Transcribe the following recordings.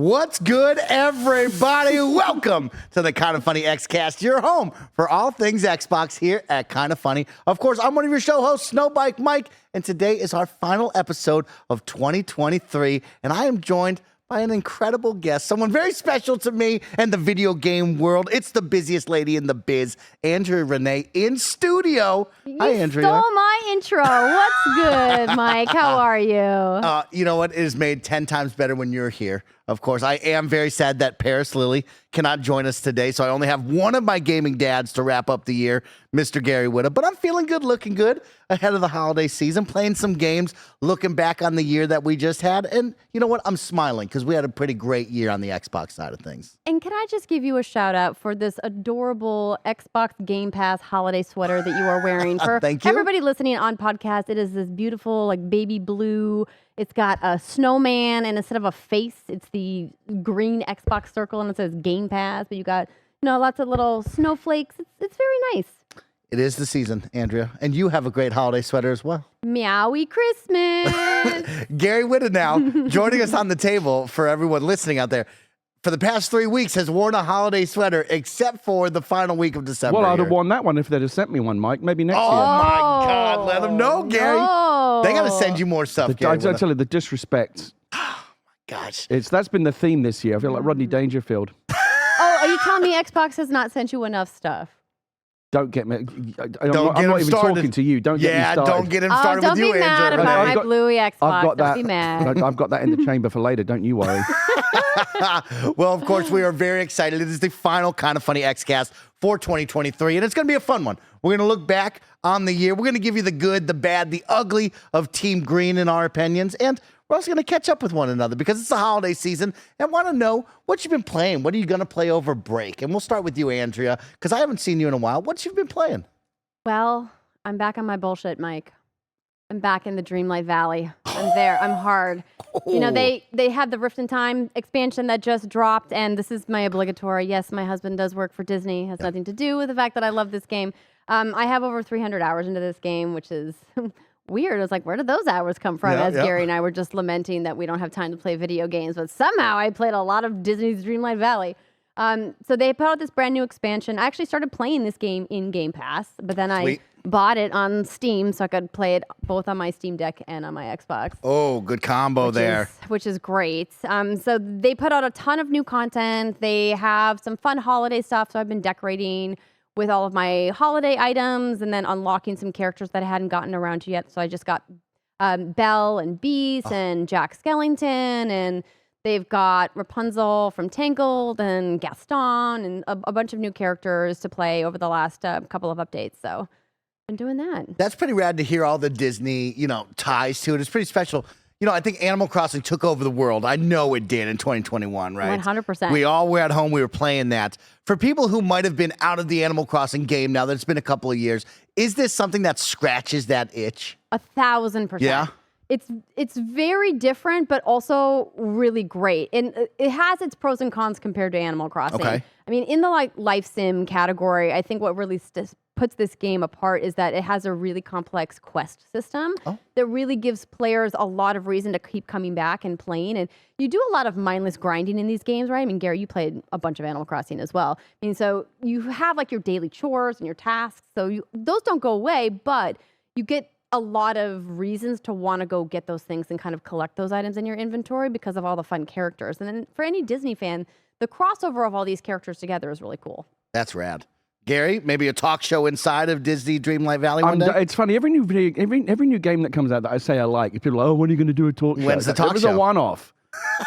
What's good, everybody? Welcome to the KindaFunny Xcast, your home for all things Xbox here at KindaFunny. Of course, I'm one of your show hosts, Snowbike Mike, and today is our final episode of 2023, and I am joined by an incredible guest, someone very special to me and the video game world. It's the busiest lady in the biz, ANDREA RENE, in studio. Hi, Andrea. You stole my intro. What's good, Mike? How are you? You know what? It is made 10 times better when you're here. Of course, I am very sad that Paris Lily cannot join us today, so I only have one of my gaming dads to wrap up the year, Mr. Gary Whitta. But I'm feeling good, looking good ahead of the holiday season, playing some games, looking back on the year that we just had. And you know what? I'm smiling because we had a pretty great year on the Xbox side of things. And can I just give you a shout out for this adorable Xbox Game Pass holiday sweater that you are wearing? For Thank you. Everybody listening on podcast, it is this beautiful like baby blue. It's got a snowman, and instead of a face, it's the green Xbox circle, and it says Game Pass. But you got, lots of little snowflakes. It's very nice. It is the season, Andrea, and you have a great holiday sweater as well. Meowie Christmas. Gary Whitta now joining us on the table for everyone listening out there. For the past 3 weeks, has worn a holiday sweater except for the final week of December. Well, I'd have worn that one if they'd have sent me one, Mike. Maybe next year. Oh, my God. Let them know, Gary. No. They got to send you more stuff, Gary. I tell you, the disrespect. Gosh. That's been the theme this year. I feel like Rodney Dangerfield. Oh, are you telling me Xbox has not sent you enough stuff? Don't get me. I'm Don't not even talking to you. Don't get me started. Don't get him started with you, Don't be mad Andrea. about my bluey Xbox. I've got Don't be mad. I've got that in the chamber for later. Don't you worry. Well, of course, we are very excited. It is the final KindaFunny Xcast for 2023, and it's going to be a fun one. We're going to look back on the year. We're going to give you the good, the bad, the ugly of Team Green in our opinions, and we're also going to catch up with one another because it's the holiday season and want to know what you've been playing. What are you going to play over break? And we'll start with you, Andrea, because I haven't seen you in a while. What you've been playing? Well, I'm back on my bullshit, Mike. I'm back in the Dreamlight Valley. I'm there. I'm hard. They had the Rift in Time expansion that just dropped, and this is my obligatory. Yes, my husband does work for Disney. Has nothing to do with the fact that I love this game. I have over 300 hours into this game, which is weird. I was like, where did those hours come from? Gary and I were just lamenting that we don't have time to play video games, but somehow I played a lot of Disney's Dreamlight Valley. So they put out this brand new expansion. I actually started playing this game in Game Pass, but then I bought it on Steam so I could play it both on my Steam Deck and on my Xbox. Oh, good combo Which is great. So they put out a ton of new content. They have some fun holiday stuff. So I've been decorating with all of my holiday items and then unlocking some characters that I hadn't gotten around to yet. So I just got Belle and Beast and Jack Skellington, and they've got Rapunzel from Tangled and Gaston and a bunch of new characters to play over the last couple of updates. So been doing that. That's pretty rad to hear all the Disney, ties to it. It's pretty special. I think Animal Crossing took over the world. I know it did in 2021, right? 100%. We all were at home. We were playing that. For people who might have been out of the Animal Crossing game now that it's been a couple of years, is this something that scratches that itch? 1,000%. Yeah. It's very different, but also really great. And it has its pros and cons compared to Animal Crossing. Okay. I mean, in the life sim category, I think what really puts this game apart is that it has a really complex quest system that really gives players a lot of reason to keep coming back and playing. And you do a lot of mindless grinding in these games, right? I mean, Gary, you played a bunch of Animal Crossing as well. I mean, so you have like your daily chores and your tasks. So those don't go away, but you get a lot of reasons to want to go get those things and kind of collect those items in your inventory because of all the fun characters. And then for any Disney fan, the crossover of all these characters together is really cool. That's rad. Gary, maybe a talk show inside of Disney Dreamlight Valley one day? It's funny. Every new game that comes out that I say I like, people are like, oh, when are you going to do a talk show? When's the talk show? It was a one-off.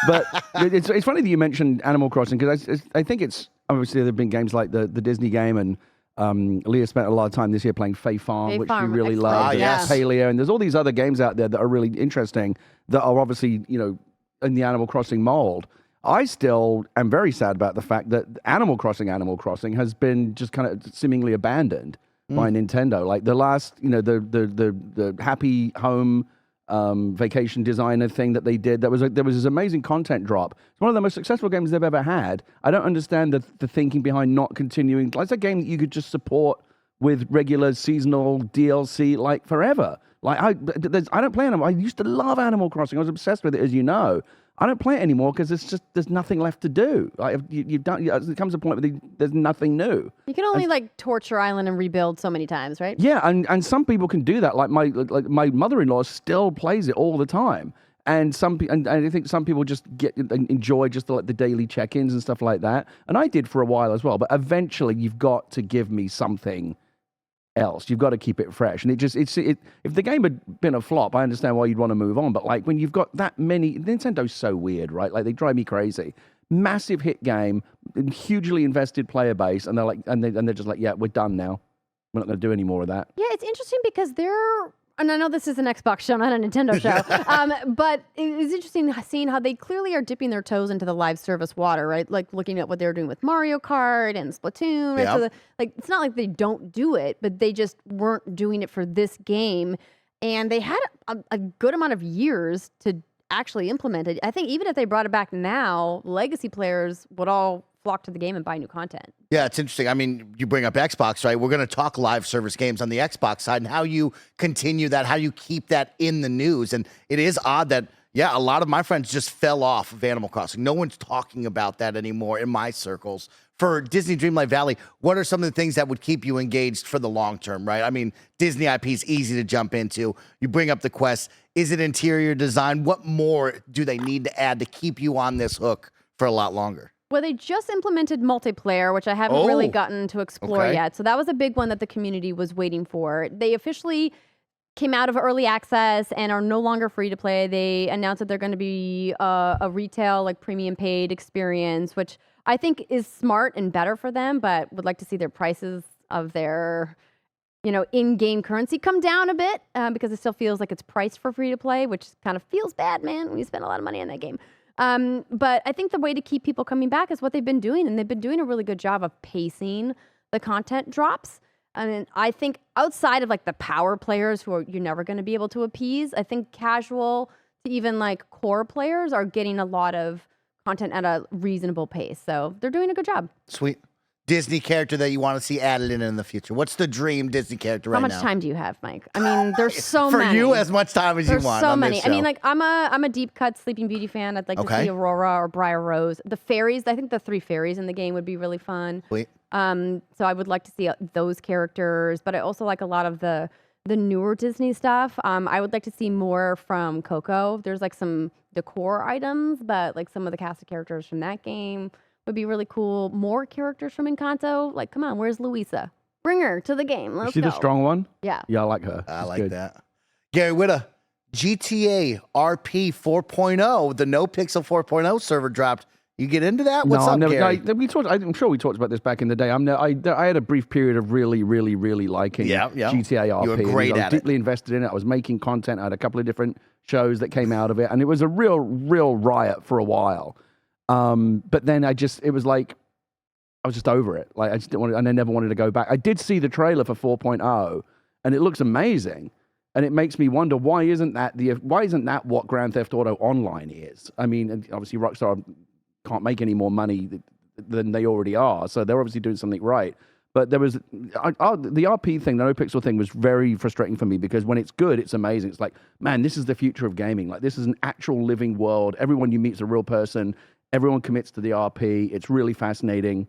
But it's funny that you mentioned Animal Crossing because I think it's obviously there have been games like the Disney game, and Leah spent a lot of time this year playing Fae Farm, which she really loved. Yes. Paleo, and there's all these other games out there that are really interesting that are obviously in the Animal Crossing mold. I still am very sad about the fact that Animal Crossing has been just kind of seemingly abandoned by Nintendo. Like the last, the Happy Home vacation designer thing that they did, there was this amazing content drop. It's one of the most successful games they've ever had. I don't understand the thinking behind not continuing. It's a game that you could just support with regular seasonal DLC like forever. Like I don't play Animal. I used to love Animal Crossing. I was obsessed with it, as you know. I don't play it anymore because there's nothing left to do. Like you've done. It comes to a point where there's nothing new. You can only like torture Island and rebuild so many times, right? Yeah, and some people can do that. Like my mother-in-law still plays it all the time, and I think some people just enjoy just the daily check-ins and stuff like that. And I did for a while as well. But eventually, you've got to give me something else. You've got to keep it fresh. And if the game had been a flop, I understand why you'd want to move on. But like when you've got that many, Nintendo's so weird, right? Like they drive me crazy. Massive hit game, hugely invested player base, and they're like, and they're just like, yeah, we're done now. We're not going to do any more of that. Yeah, it's interesting because and I know this is an Xbox show, not a Nintendo show, but it's interesting seeing how they clearly are dipping their toes into the live service water, right? Like looking at what they were doing with Mario Kart and Splatoon. Right? Yep. So it's not like they don't do it, but they just weren't doing it for this game. And they had a good amount of years to actually implement it. I think even if they brought it back now, legacy players would all flock to the game and buy new content. Yeah, it's interesting. I mean, you bring up Xbox, right? We're going to talk live service games on the Xbox side and how you continue that, how you keep that in the news. And it is odd that, yeah, a lot of my friends just fell off of Animal Crossing. No one's talking about that anymore in my circles. For Disney Dreamlight Valley, what are some of the things that would keep you engaged for the long term, right? I mean, Disney IP is easy to jump into. You bring up the Quest. Is it interior design? What more do they need to add to keep you on this hook for a lot longer? Well, they just implemented multiplayer, which I haven't really gotten to explore yet. So that was a big one that the community was waiting for. They officially came out of early access and are no longer free to play. They announced that they're going to be a retail, like premium paid experience, which I think is smart and better for them, but would like to see their prices of their, in-game currency come down a bit because it still feels like it's priced for free to play, which kind of feels bad, man, when you spend a lot of money on that game. But I think the way to keep people coming back is what they've been doing, and they've been doing a really good job of pacing the content drops. I mean, I think outside of like the power players you're never going to be able to appease, I think casual to even like core players are getting a lot of content at a reasonable pace. So they're doing a good job. Sweet. Disney character that you want to see added in the future. What's the dream Disney character right now? How much time do you have, Mike? I mean, there's so For many. For you, as much time as you want. There's so on many. This I mean, show. like I'm a deep cut Sleeping Beauty fan. I'd like to see Aurora or Briar Rose. The fairies. I think the 3 fairies in the game would be really fun. Sweet. So I would like to see those characters, but I also like a lot of the newer Disney stuff. I would like to see more from Coco. There's like some decor items, but like some of the cast of characters from that game would be really cool. More characters from Encanto. Like, come on, where's Luisa? Bring her to the game. Let's Is she go. the strong one? Yeah. Yeah, I like her. I She's like good. that. Gary Whitta, GTA RP 4.0, the No Pixel 4.0 server dropped. You get into that? What's up, Gary? I'm sure we talked about this back in the day. I had a brief period of really, really, really liking GTA RP. You were great I was at it. deeply invested in it. I was making content. I had a couple of different shows that came out of it, and it was a real riot for a while. But then it was like, I was just over it. Like I just didn't want to, and I never wanted to go back. I did see the trailer for 4.0, and it looks amazing. And it makes me wonder, why isn't that what Grand Theft Auto Online is? I mean, and obviously Rockstar can't make any more money than they already are, so they're obviously doing something right. But there was the RP thing, the No Pixel thing, was very frustrating for me because when it's good, it's amazing. It's like, man, this is the future of gaming. Like this is an actual living world. Everyone you meet is a real person. Everyone commits to the RP. It's really fascinating.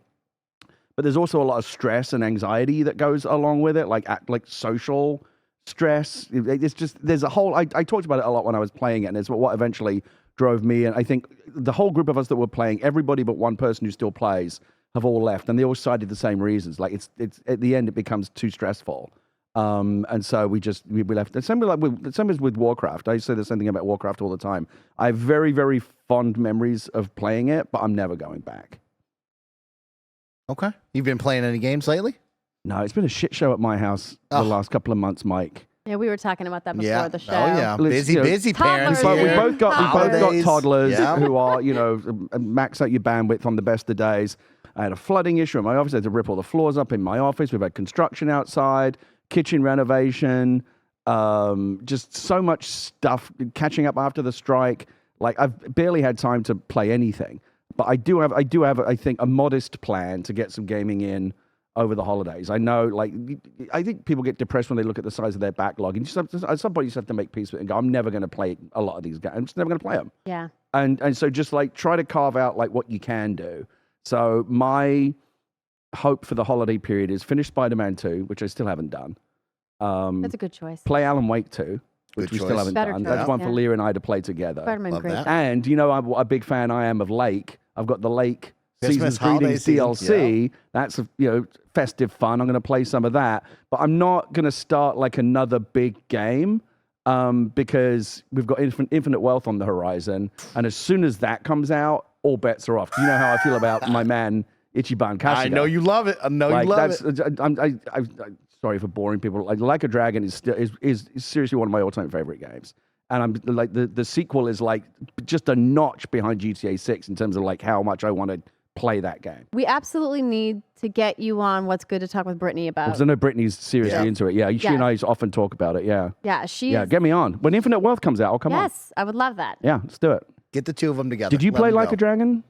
But there's also a lot of stress and anxiety that goes along with it, like social stress. It's just, there's a whole, I talked about it a lot when I was playing it, and it's what eventually drove me. And I think the whole group of us that were playing, everybody but one person who still plays, have all left, and they all cited the same reasons. Like it's at the end, it becomes too stressful. And so we left. The same as with Warcraft. I say the same thing about Warcraft all the time. I have very, very fond memories of playing it, but I'm never going back. Okay. You've been playing any games lately? No, it's been a shit show at my house the last couple of months, Mike. Yeah, we were talking about that before the show. Oh yeah, busy parents. Toddlers. But here. we both got toddlers Yeah. who are, max out your bandwidth on the best of days. I had a flooding issue in my office. I had to rip all the floors up in my office. We've had construction outside, kitchen renovation, just so much stuff, catching up after the strike. Like I've barely had time to play anything. But I do have, I think, a modest plan to get some gaming in over the holidays. I know, like, I think people get depressed when they look at the size of their backlog. And at some point, you just have to make peace with it and go, I'm never going to play a lot of these games. I'm just never going to play them. Yeah. And so just, like, try to carve out, like, what you can do. So my hope for the holiday period is finish Spider-Man 2, which I still haven't done. That's a good choice. Play Alan Wake 2, which Good we choice. still haven't Better done. choice, That's one for yeah. Leah and I to play together. Spider-Man, Love great. that. And you know what a big fan I am of Lake. I've got the Lake Christmas Season's holiday Greetings season, DLC. That's festive fun. I'm going to play some of that, but I'm not going to start like another big game because we've got Infinite Wealth on the horizon, and as soon as that comes out, all bets are off. Do you know how I feel about my man Ichiban Kasuga? I know you love it. I know you love it. I'm sorry for boring people. Like a Dragon is seriously one of my all-time favorite games. And I'm like the sequel is like just a notch behind GTA 6 in terms of like how much I want to play that game. We absolutely need to get you on What's Good to Talk with Brittany about. Because I know Brittany's seriously Yeah. into it. Yeah, she and I often talk about it. Yeah. Yeah, she's. Yeah, get me on. When Infinite Wealth comes out, I'll come on. Yes, I would love that. Yeah, let's do it. Get the two of them together. Did you Let play them Like go. a Dragon?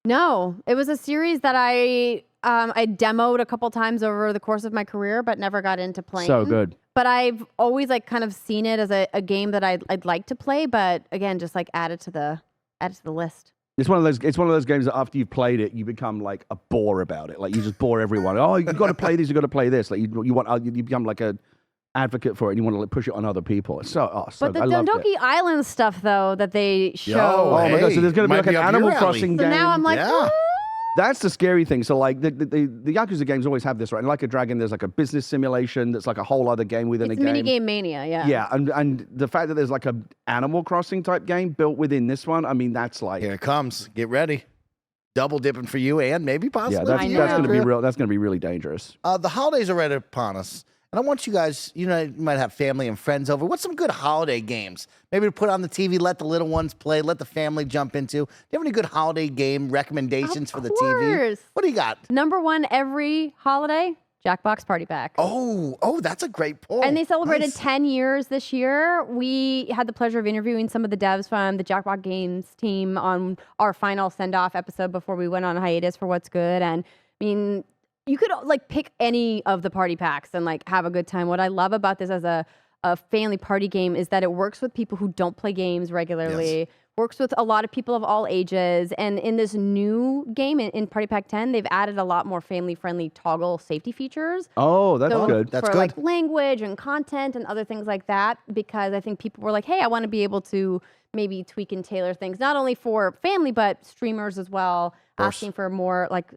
No, it was a series that I demoed a couple times over the course of my career, but never got into playing. So good. But I've always like kind of seen it as a game that I'd like to play, but again, just like add it to the list. It's one of those games that after you've played it, you become like a bore about it. Like you just bore everyone. Oh, you got to play this. You got to play this. Like you become like a advocate for it, and you want to like push it on other people. It's so But the I loved it. Donkey Island stuff though that they show. Oh my god! So there's going to be might like an be up Animal your alley. Crossing So game. now I'm like, Yeah. That's the scary thing. So like the Yakuza games always have this, right? And Like a Dragon, there's like a business simulation that's like a whole other game within it's a game. minigame mania, yeah. Yeah, and the fact that there's like a Animal Crossing type game built within this one, I mean, that's like Here it comes. Get ready. Double dipping for you and maybe possibly. yeah, for that's you, going to be Andrea. real. That's going to be really dangerous. The holidays are right upon us. And I want you guys, you might have family and friends over. What's some good holiday games? Maybe to put on the TV, let the little ones play, let the family jump into. Do you have any good holiday game recommendations for the TV? course. What do you got? Number one every holiday, Jackbox Party Pack. Oh, that's a great pull. And they celebrated Nice. 10 years this year. We had the pleasure of interviewing some of the devs from the Jackbox Games team on our final send-off episode before we went on hiatus for What's Good. And I mean, you could like pick any of the party packs and like have a good time. What I love about this as a family party game is that it works with people who don't play games regularly. Yes. Works with a lot of people of all ages. And in this new game, in Party Pack 10, they've added a lot more family-friendly toggle safety features. Oh, that's So good. That's for good. like language and content and other things like that, because I think people were like, hey, I want to be able to maybe tweak and tailor things, not only for family, but streamers as well, asking for more like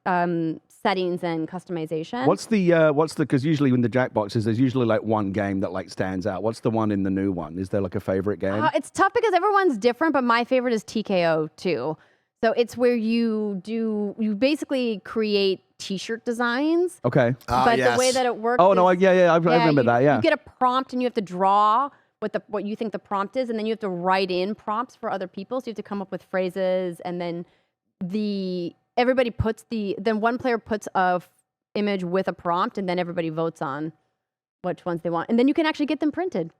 settings and customization. What's the because usually in the Jackboxes there's usually like one game that like stands out. What's the one in the new one? Is there like a favorite game? It's tough because everyone's different, but my favorite is TKO 2. So it's where you basically create t-shirt designs. Okay. But the way that it works Oh no, I is- remember that. Yeah. You get a prompt and you have to draw what you think the prompt is, and then you have to write in prompts for other people. So you have to come up with phrases, and then everybody puts then one player puts a image with a prompt, and then everybody votes on which ones they want, and then you can actually get them printed.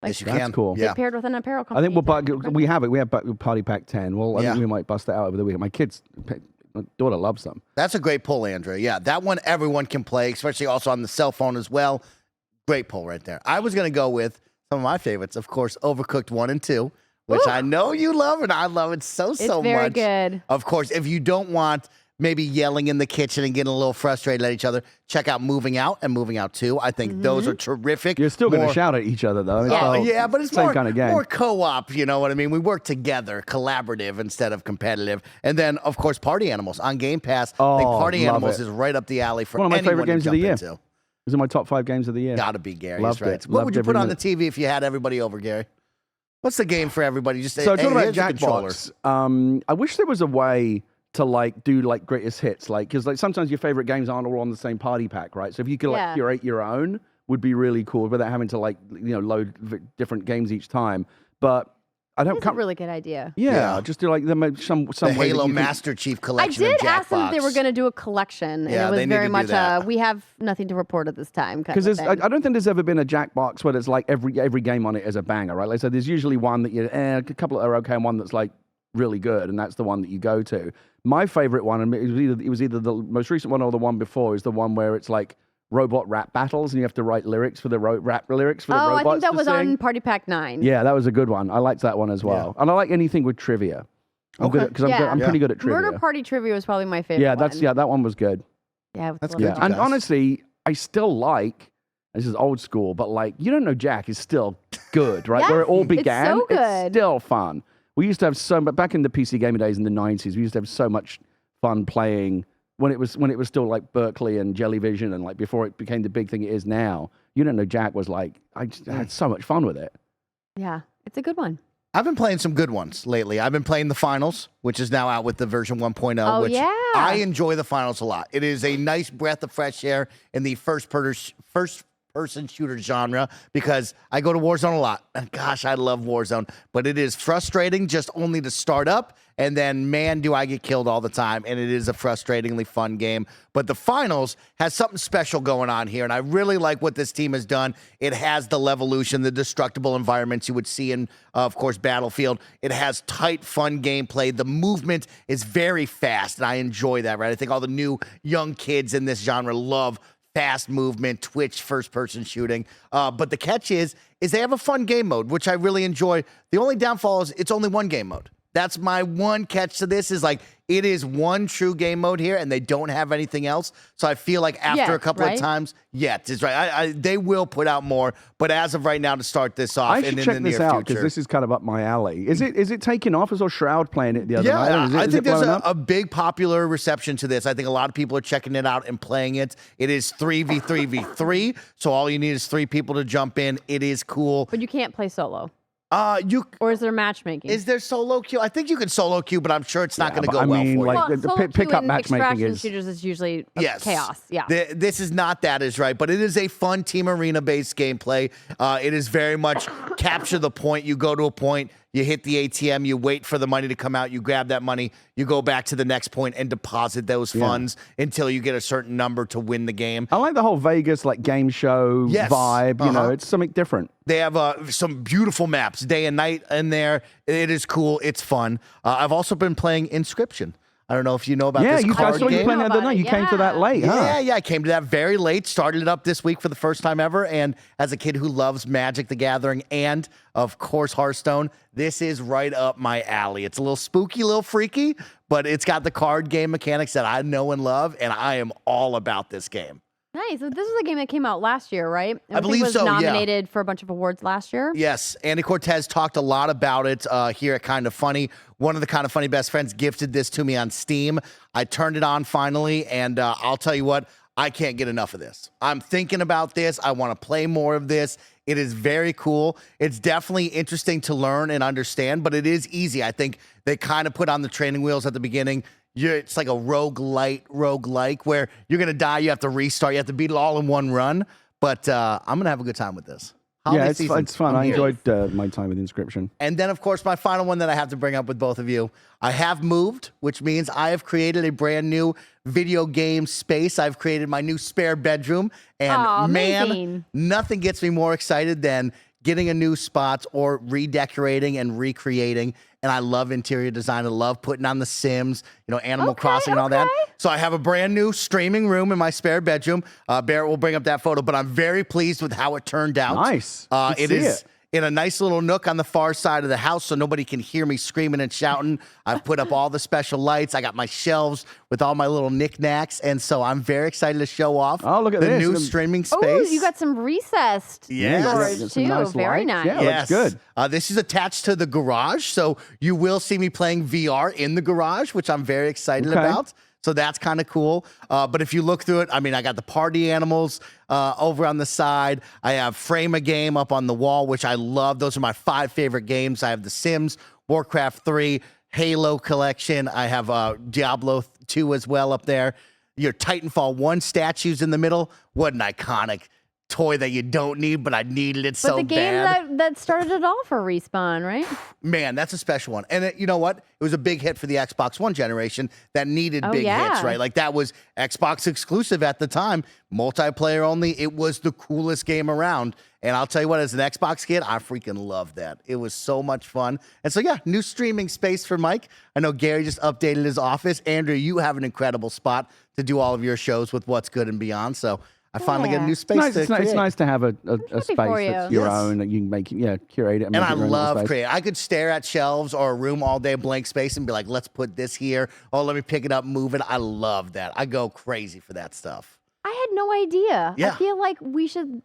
Yes, you That's can. cool. Yeah. Paired with an apparel I company. think we have it. We have Party Pack 10. Well, I Yeah. think we might bust that out over the weekend. My daughter loves them. That's a great pull, Andrea. Yeah, that one everyone can play, especially also on the cell phone as well. Great pull right there. I was going to go with some of my favorites, of course, Overcooked 1 and 2, which Ooh. I know you love, and I love it so it's much. very good. Of course, if you don't want maybe yelling in the kitchen and getting a little frustrated at each other, check out Moving Out and Moving Out 2. I think those are terrific. You're still going to More- shout at each other though. Yeah. So, yeah, but it's same more, kind of game. more co-op, you know what I mean? We work together, collaborative instead of competitive. And then, of course, Party Animals on Game Pass. I think Oh, Party love Animals it. is right up the alley for One of my anyone favorite games to of the jump year. into. It was in my top 5 games of the year. Gotta be, Gary. Loved That's right. it. What Loved would you put every on the minute. TV if you had everybody over, Gary? What's the game for everybody? Just So hey, talking about here's the controller. Jackbox, I wish there was a way to like do like greatest hits, like because like sometimes your favorite games aren't all on the same party pack, right? So if you could like Yeah. curate your own, would be really cool without having to like load different games each time. But I don't. It's a really good idea. Yeah, Yeah. just do like some The way that Halo you can- Master Chief I collection. did of ask them if they Jackbox. were going to do a collection, Yeah, and it they was need very to do much that. we have nothing to report at this time. Because I don't think there's ever been a Jackbox where there's like every game on it is a banger, right? Like so, there's usually one that a couple that are okay, and one that's like really good, and that's the one that you go to. My favorite one, and it was either the most recent one or the one before, is the one where it's like robot rap battles, and you have to write lyrics for the rap lyrics for the robots. I think that to was sing. on Party Pack 9. Yeah, that was a good one. I liked that one as well, and I like anything with trivia. I'm good because I'm pretty good at trivia. Murder Party Trivia was probably my favorite. Yeah, that one was good. Yeah, that's good. good. Yeah, and guys. honestly, I still like. This is old school, but like You Don't Know Jack is still good, right? Yes, Where it all began, so good. it's still fun. We used to have but back in the PC gaming days in the 90s, we used to have so much fun playing when it was still like Berkeley and Jellyvision and like before it became the big thing it is now. You Don't Know Jack was like, I just had so much fun with it. Yeah, it's a good one. I've been playing some good ones lately. I've been playing the finals, which is now out with the version 1.0, which I enjoy the finals a lot. It is a nice breath of fresh air in the first-person shooter genre because I go to Warzone a lot. And gosh, I love Warzone, but it is frustrating just only to start up. And then, man, do I get killed all the time. And it is a frustratingly fun game. But the finals has something special going on here. And I really like what this team has done. It has the Levolution, the destructible environments you would see in, of course, Battlefield. It has tight, fun gameplay. The movement is very fast. And I enjoy that, right? I think all the new young kids in this genre love fast movement, twitch, first-person shooting. But the catch is they have a fun game mode, which I really enjoy. The only downfall is it's only one game mode. That's my one catch to this is like it is one true game mode here, and they don't have anything else. So I feel like after a couple of times, it's right. They will put out more, but as of right now, to start this off, I should check this out because this is kind of up my alley. Is it taking off? I saw Shroud playing it the other night. I think there's a big popular reception to this. I think a lot of people are checking it out and playing it. It is 3v3v3, so all you need is 3 people to jump in. It is cool. But you can't play solo. Or is there matchmaking? Is there solo queue? I think you can solo queue, but I'm sure it's not going to go I mean, well for like, you. the pickup matchmaking is shooters is usually chaos. Yeah, this is not that is right, but it is a fun team arena based gameplay. It is very much capture the point. You go to a point, you hit the ATM, you wait for the money to come out, you grab that money, you go back to the next point and deposit those funds until you get a certain number to win the game. I like the whole Vegas like game show vibe. You know, it's something different. They have some beautiful maps, day and night in there. It is cool. It's fun. I've also been playing Inscription. I don't know if you know about this card game. I saw you playing the other night. You came to that late, huh? Yeah, I came to that very late. Started it up this week for the first time ever. And as a kid who loves Magic the Gathering and, of course, Hearthstone, this is right up my alley. It's a little spooky, a little freaky, but it's got the card game mechanics that I know and love, and I am all about this game. Nice. So this is a game that came out last year, right? I believe it was so, nominated for a bunch of awards last year. Yes, Andy Cortez talked a lot about it here at Kinda Funny. One of the Kinda Funny best friends gifted this to me on Steam. I turned it on finally, and I'll tell you what, I can't get enough of this. I'm thinking about this. I want to play more of this. It is very cool. It's definitely interesting to learn and understand, but it is easy. I think they kind of put on the training wheels at the beginning. It's like a roguelike, where you're going to die, you have to restart, you have to beat it all in one run. But I'm going to have a good time with this. It's fun. I enjoyed my time with Inscription. And then, of course, my final one that I have to bring up with both of you. I have moved, which means I have created a brand new video game space. I've created my new spare bedroom. And man, nothing gets me more excited than getting a new spot or redecorating and recreating. And I love interior design. I love putting on the Sims, Animal Crossing and all that. So I have a brand new streaming room in my spare bedroom. Barrett will bring up that photo, but I'm very pleased with how it turned out. Nice. It is in a nice little nook on the far side of the house so nobody can hear me screaming and shouting. I've put up all the special lights. I got my shelves with all my little knickknacks. And so I'm very excited to show off the new streaming space. Oh, you got some recessed storage too. Nice very nice. Yeah, looks good. This is attached to the garage. So you will see me playing VR in the garage, which I'm very excited about. So that's kind of cool. But if you look through it, I mean, I got the party animals over on the side. I have Frame a Game up on the wall, which I love. Those are my 5 favorite games. I have The Sims, Warcraft 3, Halo Collection. I have Diablo 2 as well up there. Your Titanfall 1 statues in the middle. What an iconic toy that you don't need, but I needed it But so the game bad. that started it all for Respawn, right? Man, that's a special one. And you know what? It was a big hit for the Xbox One generation that needed Oh, big yeah. hits, right? Like that was Xbox exclusive at the time, multiplayer only. It was the coolest game around. And I'll tell you what, as an Xbox kid, I freaking loved that. It was so much fun. And so, yeah, new streaming space for Mike. I know Gary just updated his office. Andrea, you have an incredible spot to do all of your shows with What's Good and Beyond. So I finally get a Yeah. new space to It's create. nice to have a happy space for that's you. your Yes. own that you can make, curate it. And And, make I it your own little love space. creating. I could stare at shelves or a room all day, blank space, and be like, let's put this here. Oh, let me pick it up, move it. I love that. I go crazy for that stuff. I had no idea. Yeah. I feel like we should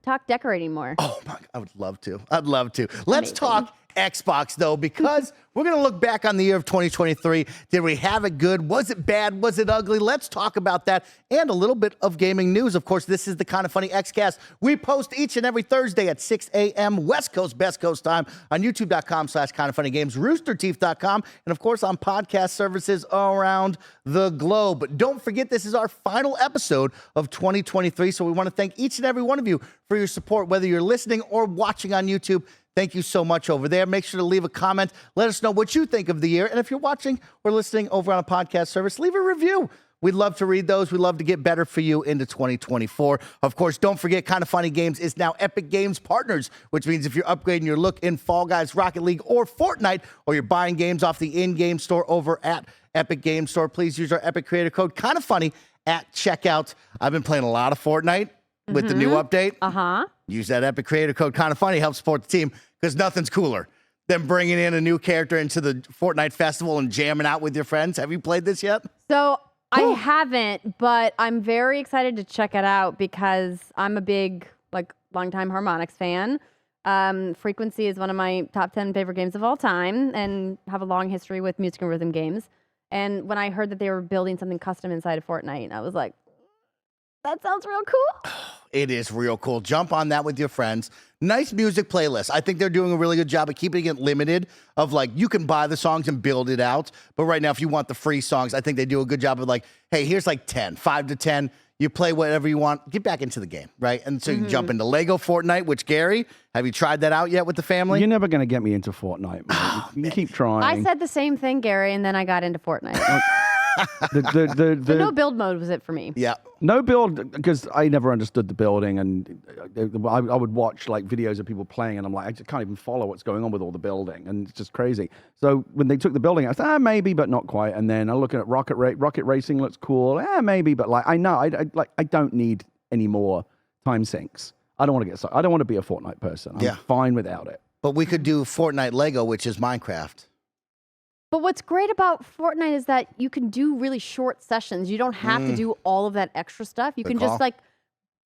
talk decorating more. Oh, my, I would love to. I'd love to. Let's Amazing. talk Xbox, though, because we're going to look back on the year of 2023. Did we have it good? Was it bad? Was it ugly? Let's talk about that and a little bit of gaming news. Of course, this is the Kinda Funny Xcast. We post each and every Thursday at 6 a.m. West Coast, Best Coast time on youtube.com/kindafunnygames, roosterteeth.com, and of course on podcast services around the globe. Don't forget, this is our final episode of 2023, so we want to thank each and every one of you for your support, whether you're listening or watching on YouTube. Thank you so much over there. Make sure to leave a comment. Let us know what you think of the year. And if you're watching or listening over on a podcast service, leave a review. We'd love to read those. We'd love to get better for you into 2024. Of course, don't forget, Kinda Funny Games is now Epic Games Partners, which means if you're upgrading your look in Fall Guys, Rocket League, or Fortnite, or you're buying games off the in-game store over at Epic Games Store, please use our Epic Creator Code Kinda Funny at checkout. I've been playing a lot of Fortnite with the new update. Uh-huh. Use that Epic Creator Code Kinda Funny, help support the team, because nothing's cooler than bringing in a new character into the Fortnite festival and jamming out with your friends. Have you played this yet? So I haven't, but I'm very excited to check it out because I'm a big, longtime Harmonix fan. Frequency is one of my top 10 favorite games of all time and have a long history with music and rhythm games. And when I heard that they were building something custom inside of Fortnite, I was like, that sounds real cool. It is real cool. Jump on that with your friends. Nice music playlist. I think they're doing a really good job of keeping it limited of you can buy the songs and build it out. But right now, if you want the free songs, I think they do a good job of hey, here's 10, 5 to 10. You play whatever you want. Get back into the game, right? And so you can jump into Lego Fortnite, which, Gary, have you tried that out yet with the family? You're never going to get me into Fortnite, man. You can keep trying. I said the same thing, Gary, and then I got into Fortnite. the No build mode was it for me. Yeah. No build, because I never understood the building, and I would watch videos of people playing, and I'm like, I just can't even follow what's going on with all the building, and it's just crazy. So when they took the building, I said, maybe, but not quite. And then I'm looking at rocket racing looks cool, maybe, but I know I don't need any more time sinks. I don't want to be a Fortnite person. I'm fine without it. But we could do Fortnite Lego, which is Minecraft. But what's great about Fortnite is that you can do really short sessions. You don't have to do all of that extra stuff. You can just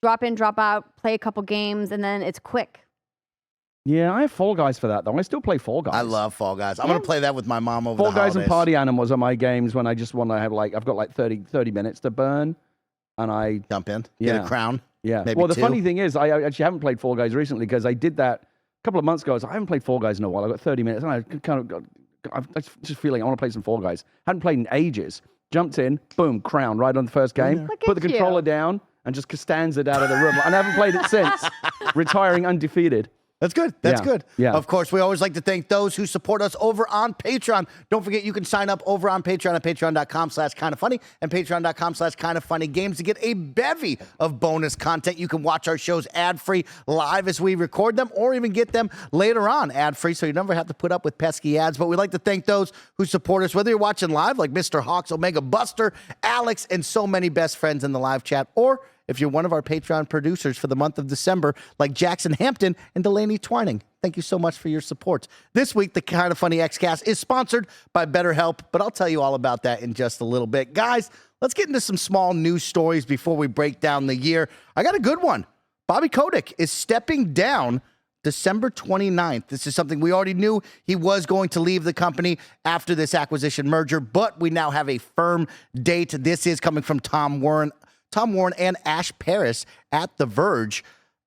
drop in, drop out, play a couple games, and then it's quick. Yeah, I have Fall Guys for that, though. I still play Fall Guys. I love Fall Guys. I'm going to play that with my mom over Fall the Guys holidays. and Party Animals are my games when I just want to have I've got 30 minutes to burn, and I Jump in, get a crown. Yeah. Maybe well, the 2. funny thing is, I actually haven't played Fall Guys recently because I did that a couple of months ago. I was like, I haven't played Fall Guys in a while. I got 30 minutes, and I kind of got. I'm just feeling I want to play some Fall Guys. Hadn't played in ages. Jumped in, boom, crown right on the first game. Look Put the at controller you. down and just Costanza'd out of the room. And I haven't played it since. Retiring undefeated. That's good. That's good. Yeah. Of course, we always like to thank those who support us over on Patreon. Don't forget, you can sign up over on Patreon at patreon.com/kindafunny and patreon.com/kindafunnygames to get a bevy of bonus content. You can watch our shows ad-free live as we record them, or even get them later on ad-free, so you never have to put up with pesky ads. But we'd like to thank those who support us, whether you're watching live, like Mr. Hawks, Omega Buster, Alex, and so many best friends in the live chat, or if you're one of our Patreon producers for the month of December, like Jackson Hampton and Delaney Twining. Thank you so much for your support. This week, the Kinda Funny Xcast is sponsored by BetterHelp, but I'll tell you all about that in just a little bit. Guys, let's get into some small news stories before we break down the year. I got a good one. Bobby Kotick is stepping down December 29th. This is something we already knew. He was going to leave the company after this acquisition merger, but we now have a firm date. This is coming from Tom Warren and Ash Paris at The Verge.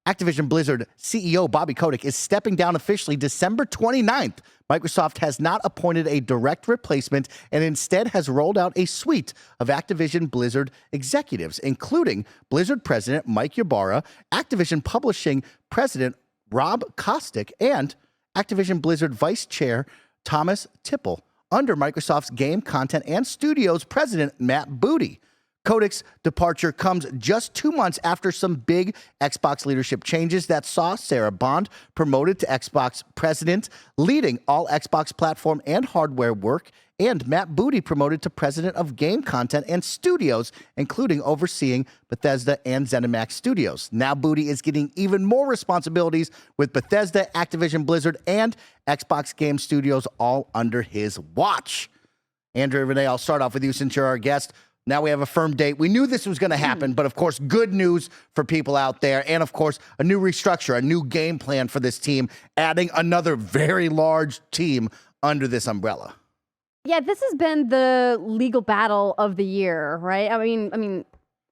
Activision Blizzard CEO Bobby Kotick is stepping down officially December 29th. Microsoft has not appointed a direct replacement and instead has rolled out a suite of Activision Blizzard executives, including Blizzard President Mike Ybarra, Activision Publishing President Rob Kotick, and Activision Blizzard Vice Chair Thomas Tipple, under Microsoft's Game Content and Studios President Matt Booty. Kotick's departure comes just 2 months after some big Xbox leadership changes that saw Sarah Bond promoted to Xbox president, leading all Xbox platform and hardware work, and Matt Booty promoted to president of Game Content and Studios, including overseeing Bethesda and ZeniMax Studios. Now Booty is getting even more responsibilities with Bethesda, Activision Blizzard, and Xbox Game Studios all under his watch. Andrea Renee, I'll start off with you since you're our guest. Now we have a firm date. We knew this was going to happen, but of course, good news for people out there. And of course, a new restructure, a new game plan for this team, adding another very large team under this umbrella. Yeah, this has been the legal battle of the year, right? I mean,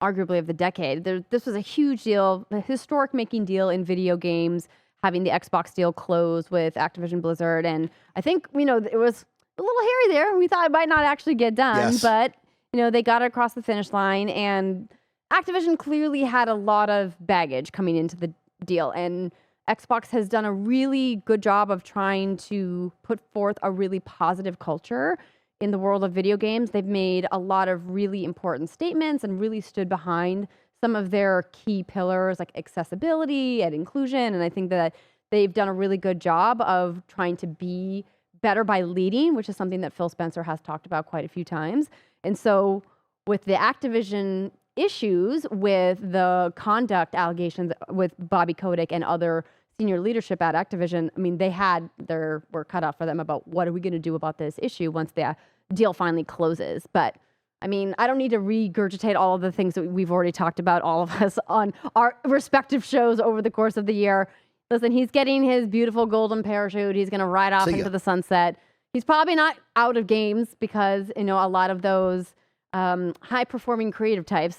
arguably of the decade. This was a huge deal, a historic making deal in video games, having the Xbox deal close with Activision Blizzard. And I think, it was a little hairy there. We thought it might not actually get done, but they got it across the finish line, and Activision clearly had a lot of baggage coming into the deal, and Xbox has done a really good job of trying to put forth a really positive culture in the world of video games. They've made a lot of really important statements and really stood behind some of their key pillars like accessibility and inclusion, and I think that they've done a really good job of trying to be better by leading, which is something that Phil Spencer has talked about quite a few times. And so with the Activision issues with the conduct allegations with Bobby Kotick and other senior leadership at Activision, they were cut off for them about what are we going to do about this issue once the deal finally closes. But I don't need to regurgitate all of the things that we've already talked about, all of us on our respective shows over the course of the year. Listen, he's getting his beautiful golden parachute. He's going to ride off into the sunset. He's probably not out of games because, a lot of those high-performing creative types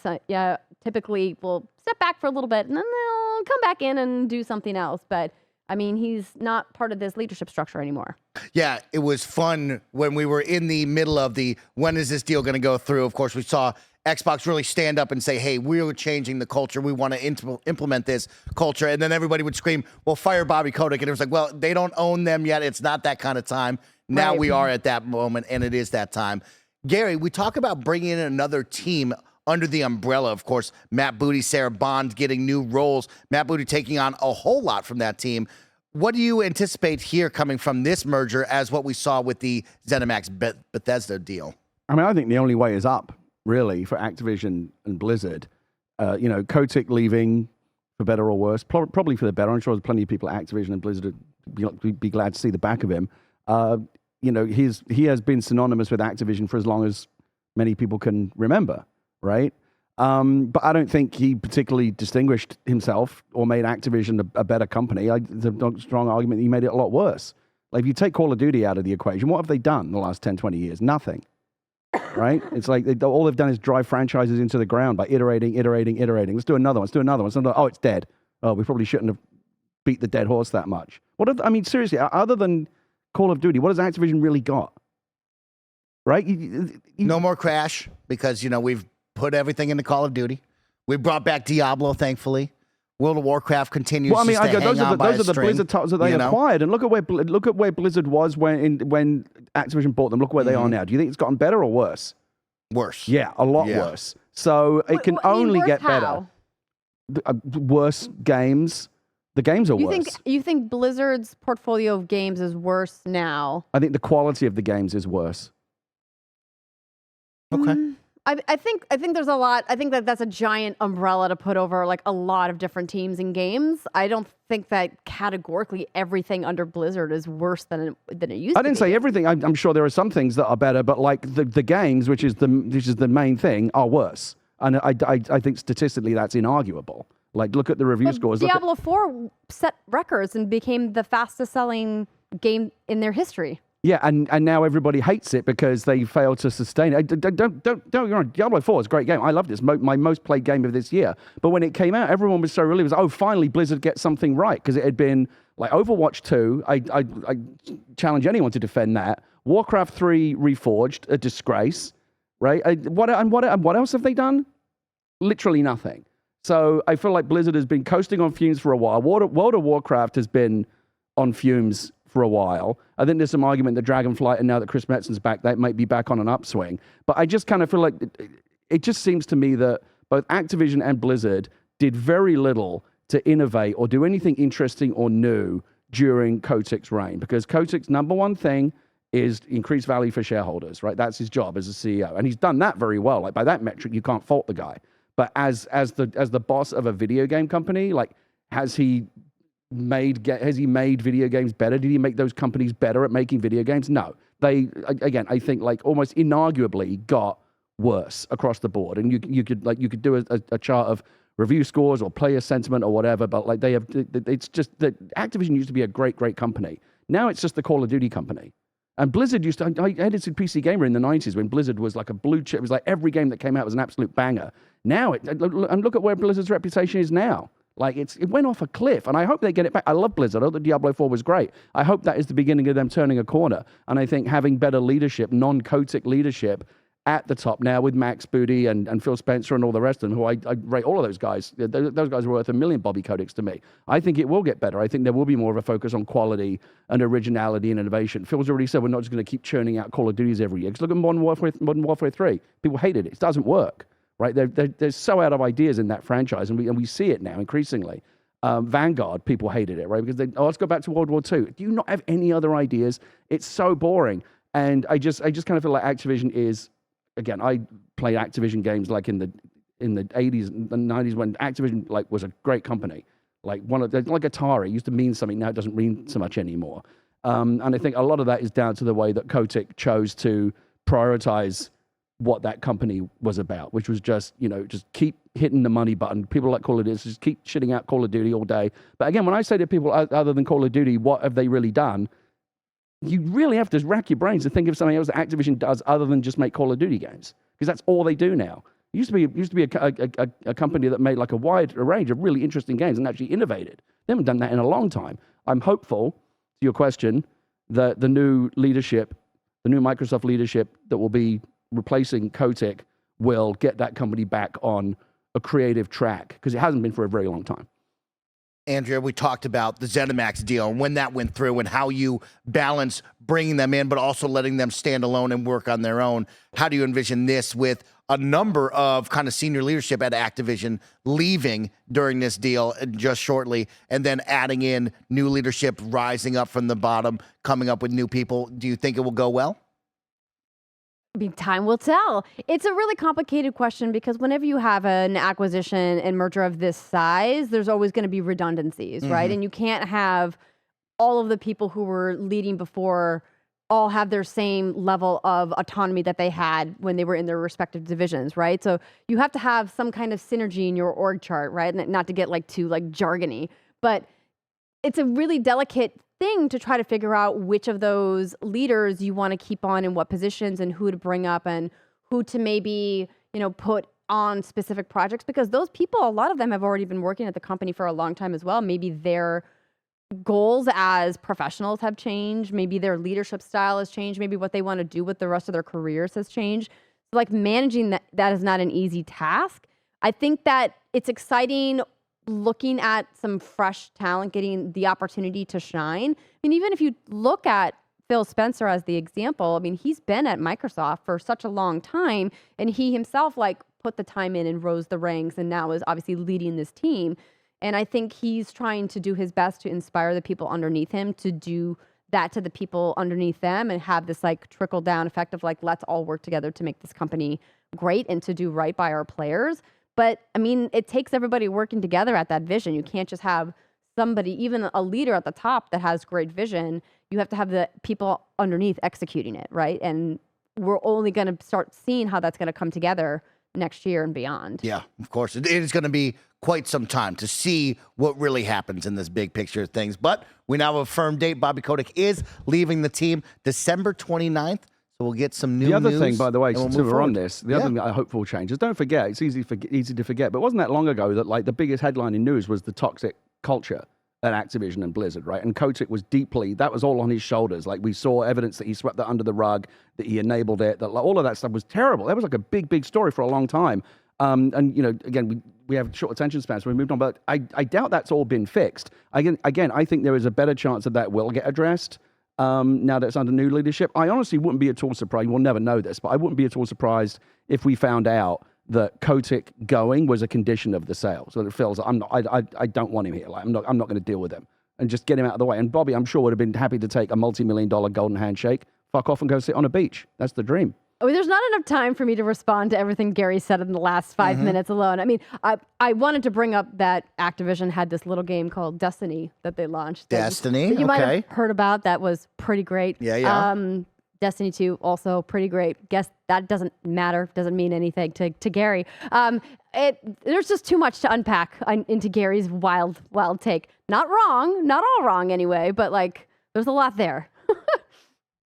typically will step back for a little bit and then they'll come back in and do something else. But, he's not part of this leadership structure anymore. Yeah, it was fun when we were in the middle of when is this deal going to go through? Of course, we saw Xbox really stand up and say, hey, we're changing the culture. We want to implement this culture. And then everybody would scream, well, fire Bobby Kotick. And it was like, well, they don't own them yet. It's not that kind of time. Now we are at that moment, and it is that time. Gary, we talk about bringing in another team under the umbrella. Of course, Matt Booty, Sarah Bond getting new roles. Matt Booty taking on a whole lot from that team. What do you anticipate here coming from this merger as what we saw with the ZeniMax Bethesda deal? I think the only way is up, really, for Activision and Blizzard. Kotick leaving, for better or worse, probably for the better. I'm sure there's plenty of people at Activision and Blizzard would be glad to see the back of him. He has been synonymous with Activision for as long as many people can remember, right? But I don't think he particularly distinguished himself or made Activision a better company. There's a strong argument he made it a lot worse. Like, if you take Call of Duty out of the equation, what have they done in the last 10, 20 years? Nothing, right? It's like all they've done is drive franchises into the ground by iterating. Let's do another one. Oh, it's dead. Oh, we probably shouldn't have beat the dead horse that much. Seriously, other than Call of Duty, what has Activision really got? Right? No more Crash because, we've put everything into Call of Duty. We brought back Diablo, thankfully. World of Warcraft continues those are the Blizzard titles that they acquired. And look at where Blizzard was when Activision bought them. Look where they are now. Do you think it's gotten better or worse? Worse. Yeah, a lot worse. So it can only get better. Worse games. The games are worse. You think Blizzard's portfolio of games is worse now? I think the quality of the games is worse. Okay. I think there's a lot. I think that's a giant umbrella to put over like a lot of different teams and games. I don't think that categorically everything under Blizzard is worse than it used to be. I didn't say everything. I'm sure there are some things that are better, but like the games, which is the main thing, are worse. And I think statistically that's inarguable. Like, look at the review scores. Diablo 4 set records and became the fastest selling game in their history. Yeah, and now everybody hates it because they failed to sustain it. Don't get me wrong, Diablo 4 is a great game. I loved it. It's my most played game of this year. But when it came out, everyone was so relieved. It was, oh, finally Blizzard gets something right, because it had been like Overwatch 2. I challenge anyone to defend that. Warcraft 3 Reforged, a disgrace, right? What else have they done? Literally nothing. So I feel like Blizzard has been coasting on fumes for a while. World of Warcraft has been on fumes for a while. I think there's some argument that Dragonflight, and now that Chris Metzen's back, that might be back on an upswing. But I just kind of feel like it just seems to me that both Activision and Blizzard did very little to innovate or do anything interesting or new during Kotick's reign, because Kotick's number one thing is increase value for shareholders, right? That's his job as a CEO. And he's done that very well. Like, by that metric, you can't fault the guy. But as the boss of a video game company, like, has he made video games better? Did he make those companies better at making video games? No. They, again, I think, like, almost inarguably got worse across the board. And you could do a chart of review scores or player sentiment or whatever, but like it's just that Activision used to be a great company. Now it's just the Call of Duty company. And Blizzard used to, I edited PC Gamer in the 90s when Blizzard was like a blue chip. It was like every game that came out was an absolute banger. Now, and look at where Blizzard's reputation is now. Like, it went off a cliff, and I hope they get it back. I love Blizzard. I thought Diablo 4 was great. I hope that is the beginning of them turning a corner. And I think having better leadership, non-Kotick leadership at the top now with Max Booty and Phil Spencer and all the rest of them, who I rate all of those guys. Those guys are worth $1 million Bobby Koticks to me. I think it will get better. I think there will be more of a focus on quality and originality and innovation. Phil's already said we're not just going to keep churning out Call of Duties every year. Because look at Modern Warfare 3. People hated it. It doesn't work. Right? They're so out of ideas in that franchise, and we see it now increasingly. Vanguard, people hated it, right? Because let's go back to World War II. Do you not have any other ideas? It's so boring. And I just kind of feel like Activision is, again, I played Activision games like in the 80s and 90s when Activision like was a great company. Like like Atari used to mean something, now it doesn't mean so much anymore. And I think a lot of that is down to the way that Kotick chose to prioritize what that company was about, which was just keep hitting the money button. People like Call of Duty, just keep shitting out Call of Duty all day. But again, when I say to people other than Call of Duty, what have they really done? You really have to rack your brains and think of something else that Activision does other than just make Call of Duty games, because that's all they do now. It used to be a company that made like a wide range of really interesting games and actually innovated. They haven't done that in a long time. I'm hopeful, to your question, that the new leadership, the new Microsoft leadership that will be replacing Kotick will get that company back on a creative track, because it hasn't been for a very long time. Andrea, we talked about the ZeniMax deal and when that went through and how you balance bringing them in, but also letting them stand alone and work on their own. How do you envision this with a number of kind of senior leadership at Activision leaving during this deal just shortly, and then adding in new leadership rising up from the bottom, coming up with new people? Do you think it will go well? I mean, time will tell. It's a really complicated question because whenever you have an acquisition and merger of this size, there's always going to be redundancies, right? And you can't have all of the people who were leading before all have their same level of autonomy that they had when they were in their respective divisions, right? So you have to have some kind of synergy in your org chart, right? And not to get too jargony, but it's a really delicate thing to try to figure out which of those leaders you want to keep on in what positions and who to bring up and who to maybe, put on specific projects, because those people, a lot of them have already been working at the company for a long time as well. Maybe their goals as professionals have changed. Maybe their leadership style has changed. Maybe what they want to do with the rest of their careers has changed. Managing that is not an easy task. I think that it's exciting looking at some fresh talent getting the opportunity to shine. I mean, even if you look at Phil Spencer as the example, I mean, he's been at Microsoft for such a long time, and he himself put the time in and rose the ranks, and now is obviously leading this team. And I think he's trying to do his best to inspire the people underneath him to do that to the people underneath them and have this trickle down effect of let's all work together to make this company great and to do right by our players. But I mean, it takes everybody working together at that vision. You can't just have somebody, even a leader at the top that has great vision. You have to have the people underneath executing it, right? And we're only going to start seeing how that's going to come together next year and beyond. Yeah, of course. It is going to be quite some time to see what really happens in this big picture of things. But we now have a firm date. Bobby Kotick is leaving the team December 29th. So we'll get some new The other news, thing, by the way, and we'll since move we're on forward. this, the other thing I hopeful changes. Don't forget, it's easy to forget, but it wasn't that long ago that like the biggest headline in news was the toxic culture at Activision and Blizzard, right? And Kotick was that was all on his shoulders. Like we saw evidence that he swept that under the rug, that he enabled it, that all of that stuff was terrible. That was like a big story for a long time. And you know, again, we have short attention spans, so we moved on. But I doubt that's all been fixed. Again, I think there is a better chance that will get addressed now that it's under new leadership. I honestly wouldn't be at all surprised. We'll never know this, but I wouldn't be at all surprised if we found out that Kotick going was a condition of the sale. So it feels I don't want him here. Like I'm not going to deal with him and just get him out of the way. And Bobby, I'm sure would have been happy to take a multi-million-dollar golden handshake, fuck off and go sit on a beach. That's the dream. I mean, there's not enough time for me to respond to everything Gary said in the last 5 minutes alone. I mean, I wanted to bring up that Activision had this little game called Destiny that they launched. Destiny, that you might okay. have heard about. That was pretty great. Yeah. Destiny 2, also pretty great. Guess that doesn't matter, doesn't mean anything to Gary. There's just too much to unpack into Gary's wild take. Not wrong, not all wrong anyway, but like there's a lot there.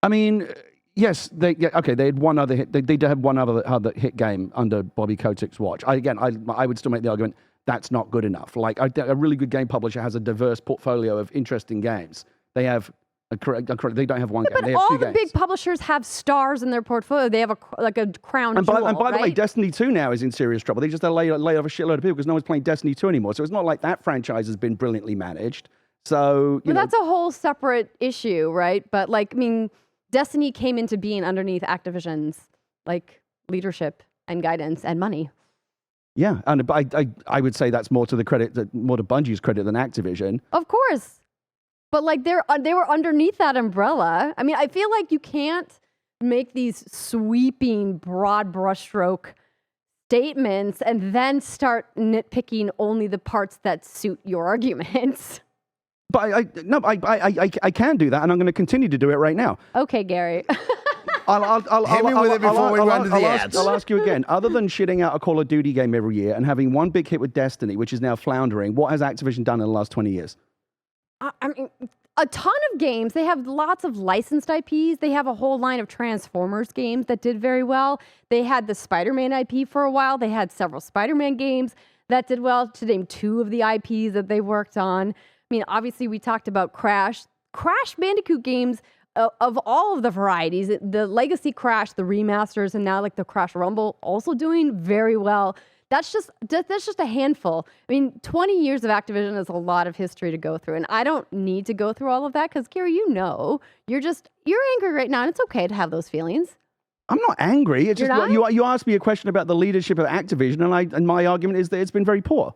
I mean, yes, they had one other hit. They did have one other hit game under Bobby Kotick's watch. I would still make the argument that's not good enough. Like a really good game publisher has a diverse portfolio of interesting games. They have they don't have one game. But They have all two the games. big publishers have stars in their portfolio. They have a crown And jewel, by the way, right? Destiny 2 now is in serious trouble. They just laid off a shitload of people because no one's playing Destiny 2 anymore. So it's not like that franchise has been brilliantly managed. So, you know, that's a whole separate issue, right? But like, I mean, Destiny came into being underneath Activision's like leadership and guidance and money. yeah. And I would say that's more to Bungie's credit than Activision. Of course. But like they were underneath that umbrella. I mean, I feel like you can't make these sweeping broad brushstroke statements and then start nitpicking only the parts that suit your arguments. But I can do that, and I'm going to continue to do it right now. Okay, Gary. Hit me with it before we run to the ads. I'll ask you again. Other than shitting out a Call of Duty game every year and having one big hit with Destiny, which is now floundering, what has Activision done in the last 20 years? I mean, a ton of games. They have lots of licensed IPs. They have a whole line of Transformers games that did very well. They had the Spider-Man IP for a while. They had several Spider-Man games that did well, to name two of the IPs that they worked on. I mean, obviously, we talked about Crash Bandicoot games of all of the varieties. The Legacy Crash, the remasters, and now like the Crash Rumble also doing very well. That's just a handful. I mean, 20 years of Activision is a lot of history to go through, and I don't need to go through all of that because, Gary, you're angry right now, and it's okay to have those feelings. I'm not angry. It's You're just not? you asked me a question about the leadership of Activision, and my argument is that it's been very poor.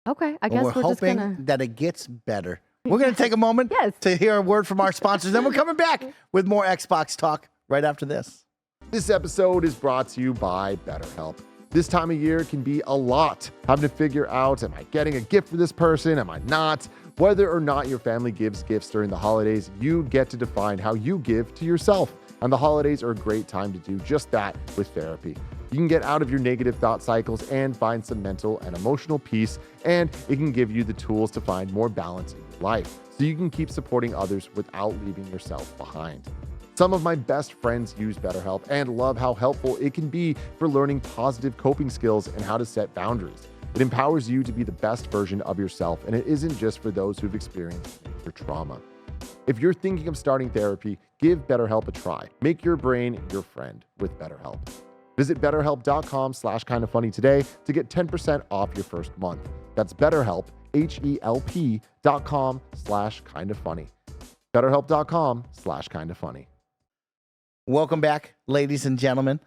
Okay, I guess We're we're just hoping gonna. that it gets better. We're going to take a moment Yes. to hear a word from our sponsors. Then we're coming back with more Xbox talk right after this. This episode is brought to you by BetterHelp. This time of year can be a lot. Having to figure out, am I getting a gift for this person? Am I not? Whether or not your family gives gifts during the holidays, you get to define how you give to yourself. And the holidays are a great time to do just that with therapy. You can get out of your negative thought cycles and find some mental and emotional peace, and it can give you the tools to find more balance in your life so you can keep supporting others without leaving yourself behind. Some of my best friends use BetterHelp and love how helpful it can be for learning positive coping skills and how to set boundaries. It empowers you to be the best version of yourself, and it isn't just for those who've experienced major trauma. If you're thinking of starting therapy, give BetterHelp a try. Make your brain your friend with BetterHelp. Visit BetterHelp.com/kindafunny today to get 10% off your first month. That's BetterHelp, HELP.com/kindafunny. BetterHelp.com/kindafunny. Welcome back, ladies and gentlemen.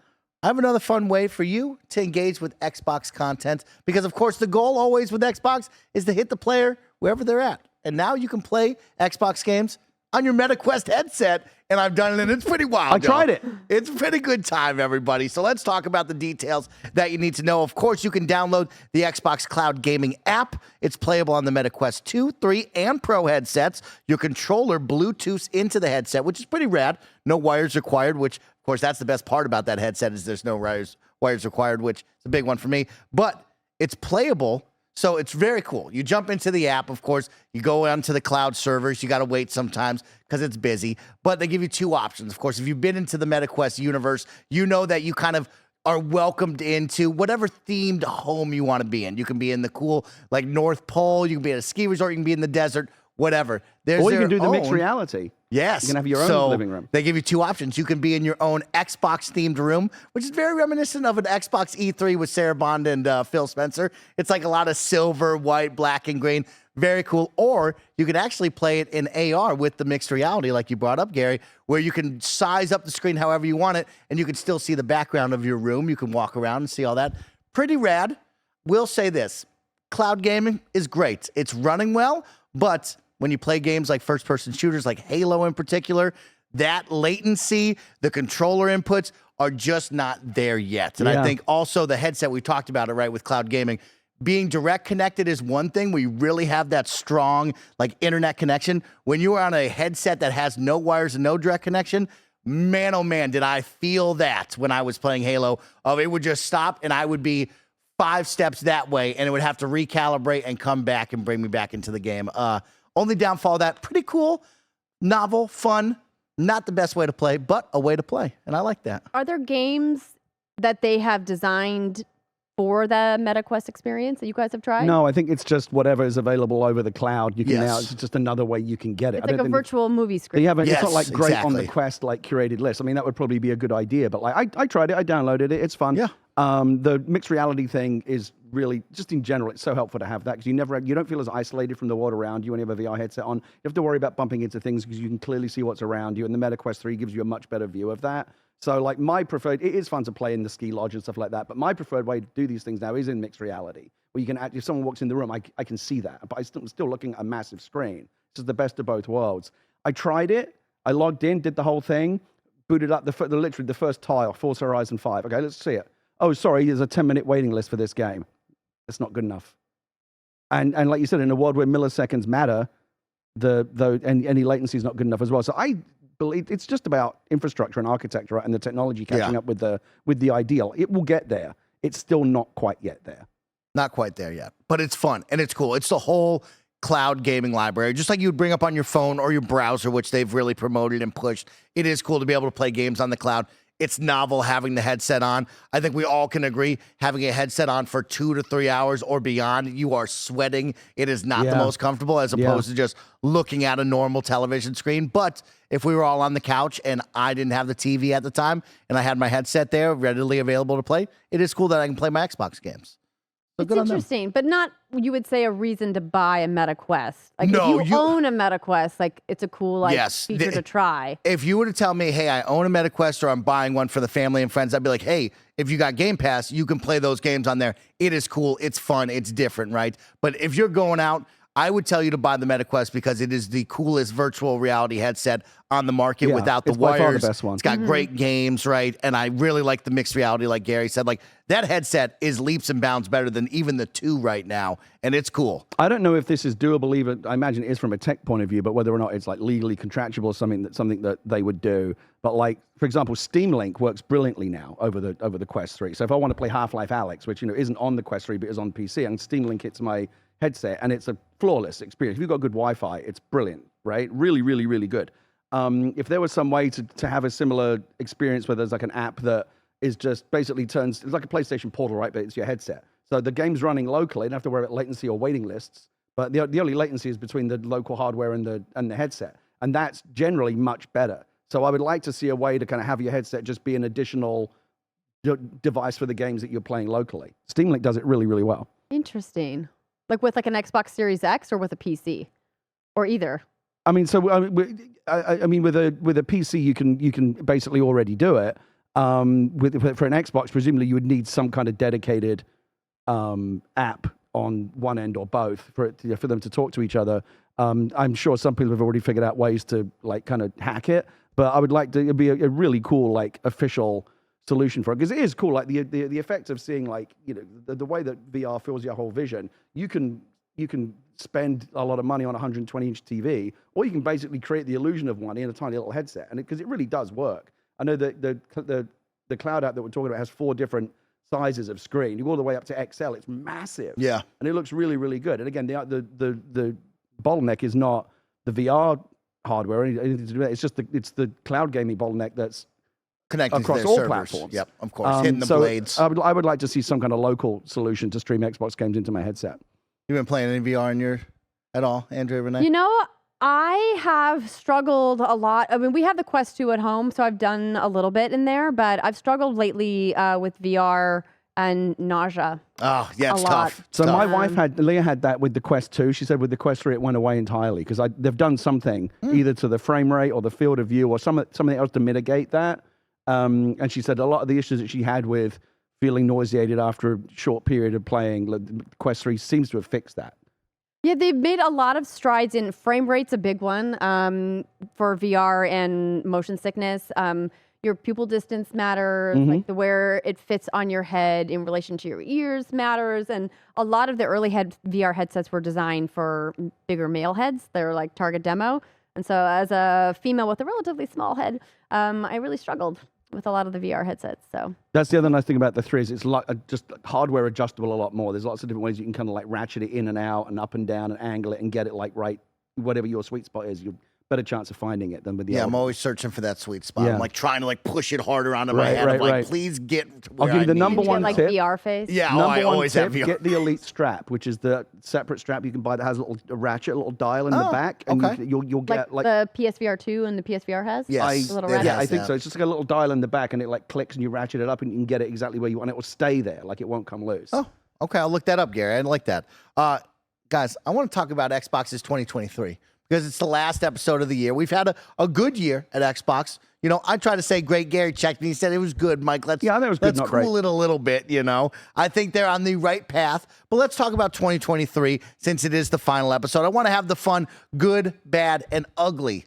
I have another fun way for you to engage with Xbox content because, of course, the goal always with Xbox is to hit the player wherever they're at. And now you can play Xbox games on your MetaQuest headset, and I've done it, and it's pretty wild. I tried it. It's a pretty good time, everybody. So let's talk about the details that you need to know. Of course, you can download the Xbox Cloud Gaming app. It's playable on the MetaQuest 2, 3, and Pro headsets. Your controller Bluetooths into the headset, which is pretty rad. No wires required, which, of course, that's the best part about that headset is there's no wires required, which is a big one for me. But it's playable So it's very cool. You jump into the app, of course, you go onto the cloud servers. You got to wait sometimes because it's busy, but they give you two options. Of course, if you've been into the MetaQuest universe, you know that you kind of are welcomed into whatever themed home you want to be in. You can be in the cool, like North Pole, you can be at a ski resort, you can be in the desert, whatever. Or you can do the mixed reality. Yes. You can have your own living room. They give you two options. You can be in your own Xbox-themed room, which is very reminiscent of an Xbox E3 with Sarah Bond and Phil Spencer. It's like a lot of silver, white, black, and green. Very cool. Or you could actually play it in AR with the mixed reality, like you brought up, Gary, where you can size up the screen however you want it, and you can still see the background of your room. You can walk around and see all that. Pretty rad. We'll say this. Cloud gaming is great. It's running well, but when you play games like first-person shooters, like Halo in particular, that latency, the controller inputs are just not there yet. And I think also the headset, we talked about it, right, with cloud gaming, being direct connected is one thing. We really have that strong, like, internet connection. When you are on a headset that has no wires and no direct connection, man, oh man, did I feel that when I was playing Halo. It would just stop, and I would be 5 steps that way, and it would have to recalibrate and come back and bring me back into the game. Only downfall of that, pretty cool, novel, fun, not the best way to play, but a way to play, and I like that. Are there games that they have designed for the MetaQuest experience that you guys have tried? No, I think it's just whatever is available over the cloud. You can now, Yes. it's just another way you can get it. It's like a virtual movie screen. They haven't, it's not Yes, like great on the exactly. Quest, like curated list. I mean, that would probably be a good idea, but like I tried it, I downloaded it, it's fun. Yeah. The mixed reality thing is really, just in general, it's so helpful to have that because you don't feel as isolated from the world around you when you have a VR headset on. You have to worry about bumping into things because you can clearly see what's around you, and the MetaQuest 3 gives you a much better view of that. So like it is fun to play in the ski lodge and stuff like that, but my preferred way to do these things now is in mixed reality, where you can if someone walks in the room, I can see that, but I'm still looking at a massive screen. This is the best of both worlds. I tried it, I logged in, did the whole thing, booted up literally the first tile, Forza Horizon 5. Okay, let's see it. Oh, sorry, there's a 10-minute waiting list for this game. It's not good enough. And like you said, in a world where milliseconds matter, any latency is not good enough as well. So I believe it's just about infrastructure and architecture, right, and the technology catching up with the ideal. It will get there. It's still not quite yet there. Not quite there yet, but it's fun and it's cool. It's the whole cloud gaming library, just like you would bring up on your phone or your browser, which they've really promoted and pushed. It is cool to be able to play games on the cloud. It's novel having the headset on. I think we all can agree having a headset on for 2 to 3 hours or beyond, you are sweating. It is not the most comfortable as opposed to just looking at a normal television screen. But if we were all on the couch and I didn't have the TV at the time and I had my headset there readily available to play, it is cool that I can play my Xbox games. So It's interesting, but not, you would say, a reason to buy a MetaQuest. Like, No, if you own a MetaQuest, like, it's a cool feature to try. If you were to tell me, hey, I own a MetaQuest or I'm buying one for the family and friends, I'd be like, hey, if you got Game Pass, you can play those games on there. It is cool. It's fun. It's different, right? But if you're going out, I would tell you to buy the MetaQuest because it is the coolest virtual reality headset on the market without the it's by far wires. the best one. It's got great games, right? And I really like the mixed reality, like Gary said. Like, that headset is leaps and bounds better than even the 2 right now, and it's cool. I don't know if this is doable even. I imagine it is from a tech point of view, but whether or not it's like legally contractual or something that they would do. But like, for example, Steam Link works brilliantly now over the Quest 3. So if I want to play Half-Life Alyx, which isn't on the Quest 3 but is on PC, and Steam Link hits my headset, and it's a flawless experience. If you've got good Wi-Fi, it's brilliant, right? Really, really, really good. If there was some way to have a similar experience where there's like an app that is just basically it's like a PlayStation Portal, right? But it's your headset. So the game's running locally, you don't have to worry about latency or waiting lists. But the only latency is between the local hardware and the headset. And that's generally much better. So I would like to see a way to kind of have your headset just be an additional device for the games that you're playing locally. Steam Link does it really, really well. Interesting. Like with like an Xbox Series X or with a PC? Or either? I mean, so I mean, with a PC, you can basically already do it. For an Xbox, presumably you would need some kind of dedicated app on one end or both for them to talk to each other. I'm sure some people have already figured out ways to like kind of hack it, but I would like to. It'd be a really cool like official solution for it, because it is cool. Like the effect of seeing like the way that VR fills your whole vision. You can spend a lot of money on a 120-inch TV, or you can basically create the illusion of one in a tiny little headset, and because it really does work. I know that the cloud app that we're talking about has 4 different sizes of screen. You go all the way up to XL. It's massive. Yeah. And it looks really, really good. And again, the bottleneck is not the VR hardware or anything to do with it. It's just the cloud gaming bottleneck that's Connecting across to their all servers. platforms. Yep, of course. Hitting the so blades. I would like to see some kind of local solution to stream Xbox games into my headset. You been playing any VR at all, Andrea Renee? You know, I have struggled a lot. I mean, we have the Quest 2 at home, so I've done a little bit in there, but I've struggled lately with VR and nausea. Oh, yeah, it's a lot. tough. So my Um, wife Leah had that with the Quest 2. She said with the Quest 3 it went away entirely because they've done something either to the frame rate or the field of view or something else to mitigate that. And she said a lot of the issues that she had with feeling nauseated after a short period of playing, the Quest 3 seems to have fixed that. Yeah, they've made a lot of strides in frame rate's a big one for VR and motion sickness. Your pupil distance matters, like where it fits on your head in relation to your ears matters. And a lot of the early VR headsets were designed for bigger male heads. They're like target demo. And so as a female with a relatively small head, I really struggled with a lot of the VR headsets. So That's the other nice thing about the 3 is it's just hardware adjustable a lot more. There's lots of different ways you can kind of like ratchet it in and out and up and down and angle it and get it like right, whatever your sweet spot is. You're better chance of finding it than with the Yeah, old I'm always searching for that sweet spot. Yeah. I'm like trying to like push it harder onto my Right, head. I'm right, like, right. please get to I'll where give you I the need number to get one like tip. VR face. Yeah, Number I one always tip, have VR. get the Elite strap, which is the separate strap you can buy that has a ratchet, a little dial in the Oh, back, and okay. you'll get Like the PSVR 2 and the PSVR has? Yes. The little it ratchet. yeah, I has think that. so. It's just like a little dial in the back, and it like clicks, and you ratchet it up, and you can get it exactly where you want. And it will stay there, like it won't come loose. Oh, okay. I'll look that up, Gary. I like that. Guys, I want to talk about Xbox's 2023 because it's the last episode of the year. We've had a good year at Xbox. You know, I tried to say great. Gary checked me. He said it was good, Mike. Yeah, I think it was good, Let's not cool great. it a little bit, you know. I think they're on the right path. But let's talk about 2023 since it is the final episode. I want to have the fun, good, bad, and ugly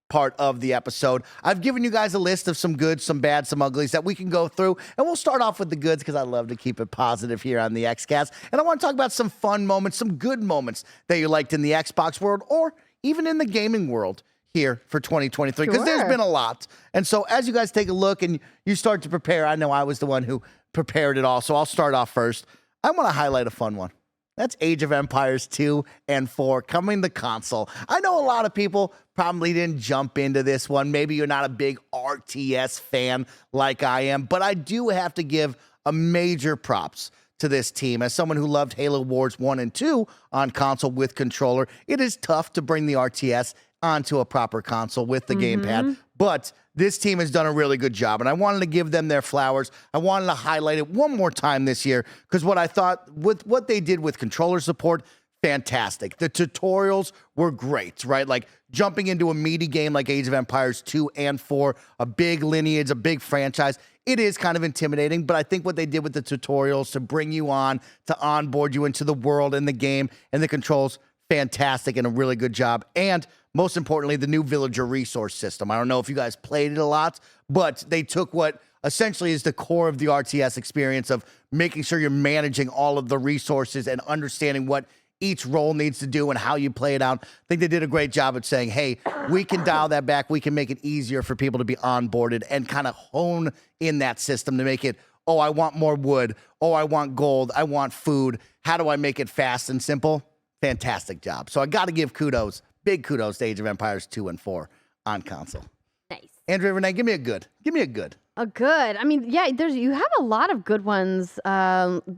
part of the episode. I've given you guys a list of some goods, some bad, some uglies that we can go through. And we'll start off with the goods because I love to keep it positive here on the Xcast. And I want to talk about some fun moments, some good moments that you liked in the Xbox world or even in the gaming world here for 2023 because there's Sure. been a lot. And so as you guys take a look and you start to prepare, I know I was the one who prepared it all. So I'll start off first. I want to highlight a fun one. That's Age of Empires 2 and 4 coming to console. I know a lot of people probably didn't jump into this one. Maybe you're not a big RTS fan like I am, but I do have to give a major props to this team. As someone who loved Halo Wars 1 and 2 on console with controller, it is tough to bring the RTS onto a proper console with the gamepad, but this team has done a really good job, and I wanted to give them their flowers. I wanted to highlight it one more time this year because what I thought with what they did with controller support, fantastic. The tutorials were great, right? Like jumping into a meaty game like Age of Empires 2 and 4, a big lineage, a big franchise. It is kind of intimidating, but I think what they did with the tutorials to bring you on, to onboard you into the world and the game and the controls, fantastic and a really good job. And most importantly, the new villager resource system. I don't know if you guys played it a lot, but they took what essentially is the core of the RTS experience of making sure you're managing all of the resources and understanding what each role needs to do and how you play it out. I think they did a great job at saying, hey, we can dial that back. We can make it easier for people to be onboarded and kind of hone in that system to make it, oh, I want more wood. Oh, I want gold. I want food. How do I make it fast and simple? Fantastic job. So I got to give kudos, big kudos to Age of Empires 2 and 4 on console. Nice. Andrea Renee, give me a good. Give me a good. A good. I mean, yeah, you have a lot of good ones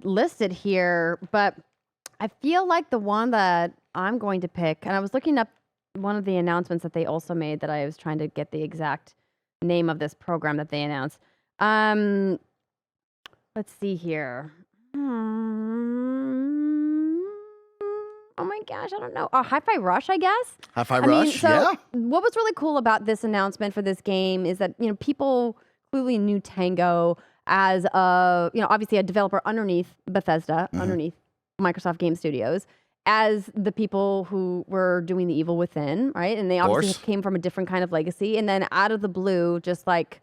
listed here, but I feel like the one that I'm going to pick, and I was looking up one of the announcements that they also made that I was trying to get the exact name of this program that they announced. Let's see here. Oh my gosh, I don't know. Hi-Fi Rush, I guess. Hi-Fi I mean, Rush, so yeah. what was really cool about this announcement for this game is that, people clearly knew Tango as obviously a developer underneath Bethesda, underneath Microsoft Game Studios, as the people who were doing The Evil Within, right? And they obviously course. came from a different kind of legacy. And then out of the blue, just like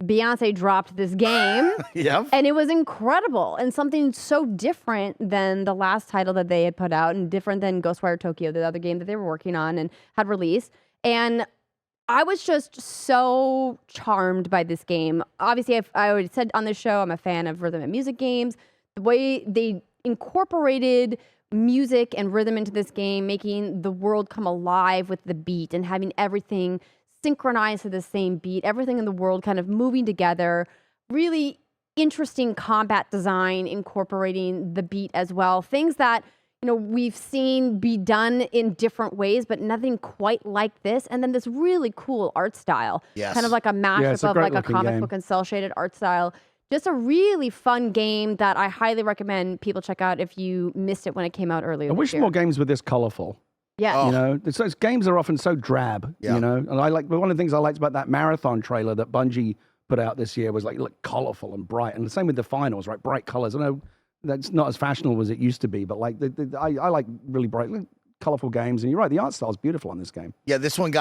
Beyonce dropped this game. Yep. And it was incredible and something so different than the last title that they had put out and different than Ghostwire Tokyo, the other game that they were working on and had released. And I was just so charmed by this game. Obviously, I already said on this show, I'm a fan of rhythm and music games. The way they incorporated music and rhythm into this game, making the world come alive with the beat and having everything synchronized to the same beat, everything in the world kind of moving together. Really interesting combat design incorporating the beat as well. Things that we've seen be done in different ways, but nothing quite like this. And then this really cool art style. Yes. Kind of like a mashup of like a comic book and cell-shaded art style. Just a really fun game that I highly recommend people check out if you missed it when it came out earlier I this wish year. more games were this colorful. Yeah. Games are often so drab, Yeah. And one of the things I liked about that marathon trailer that Bungie put out this year was like, look, colorful and bright. And the same with the finals, right? Bright colors. I know that's not as fashionable as it used to be, but like I like really bright, colorful games. And you're right, the art style is beautiful on this game. Yeah, this one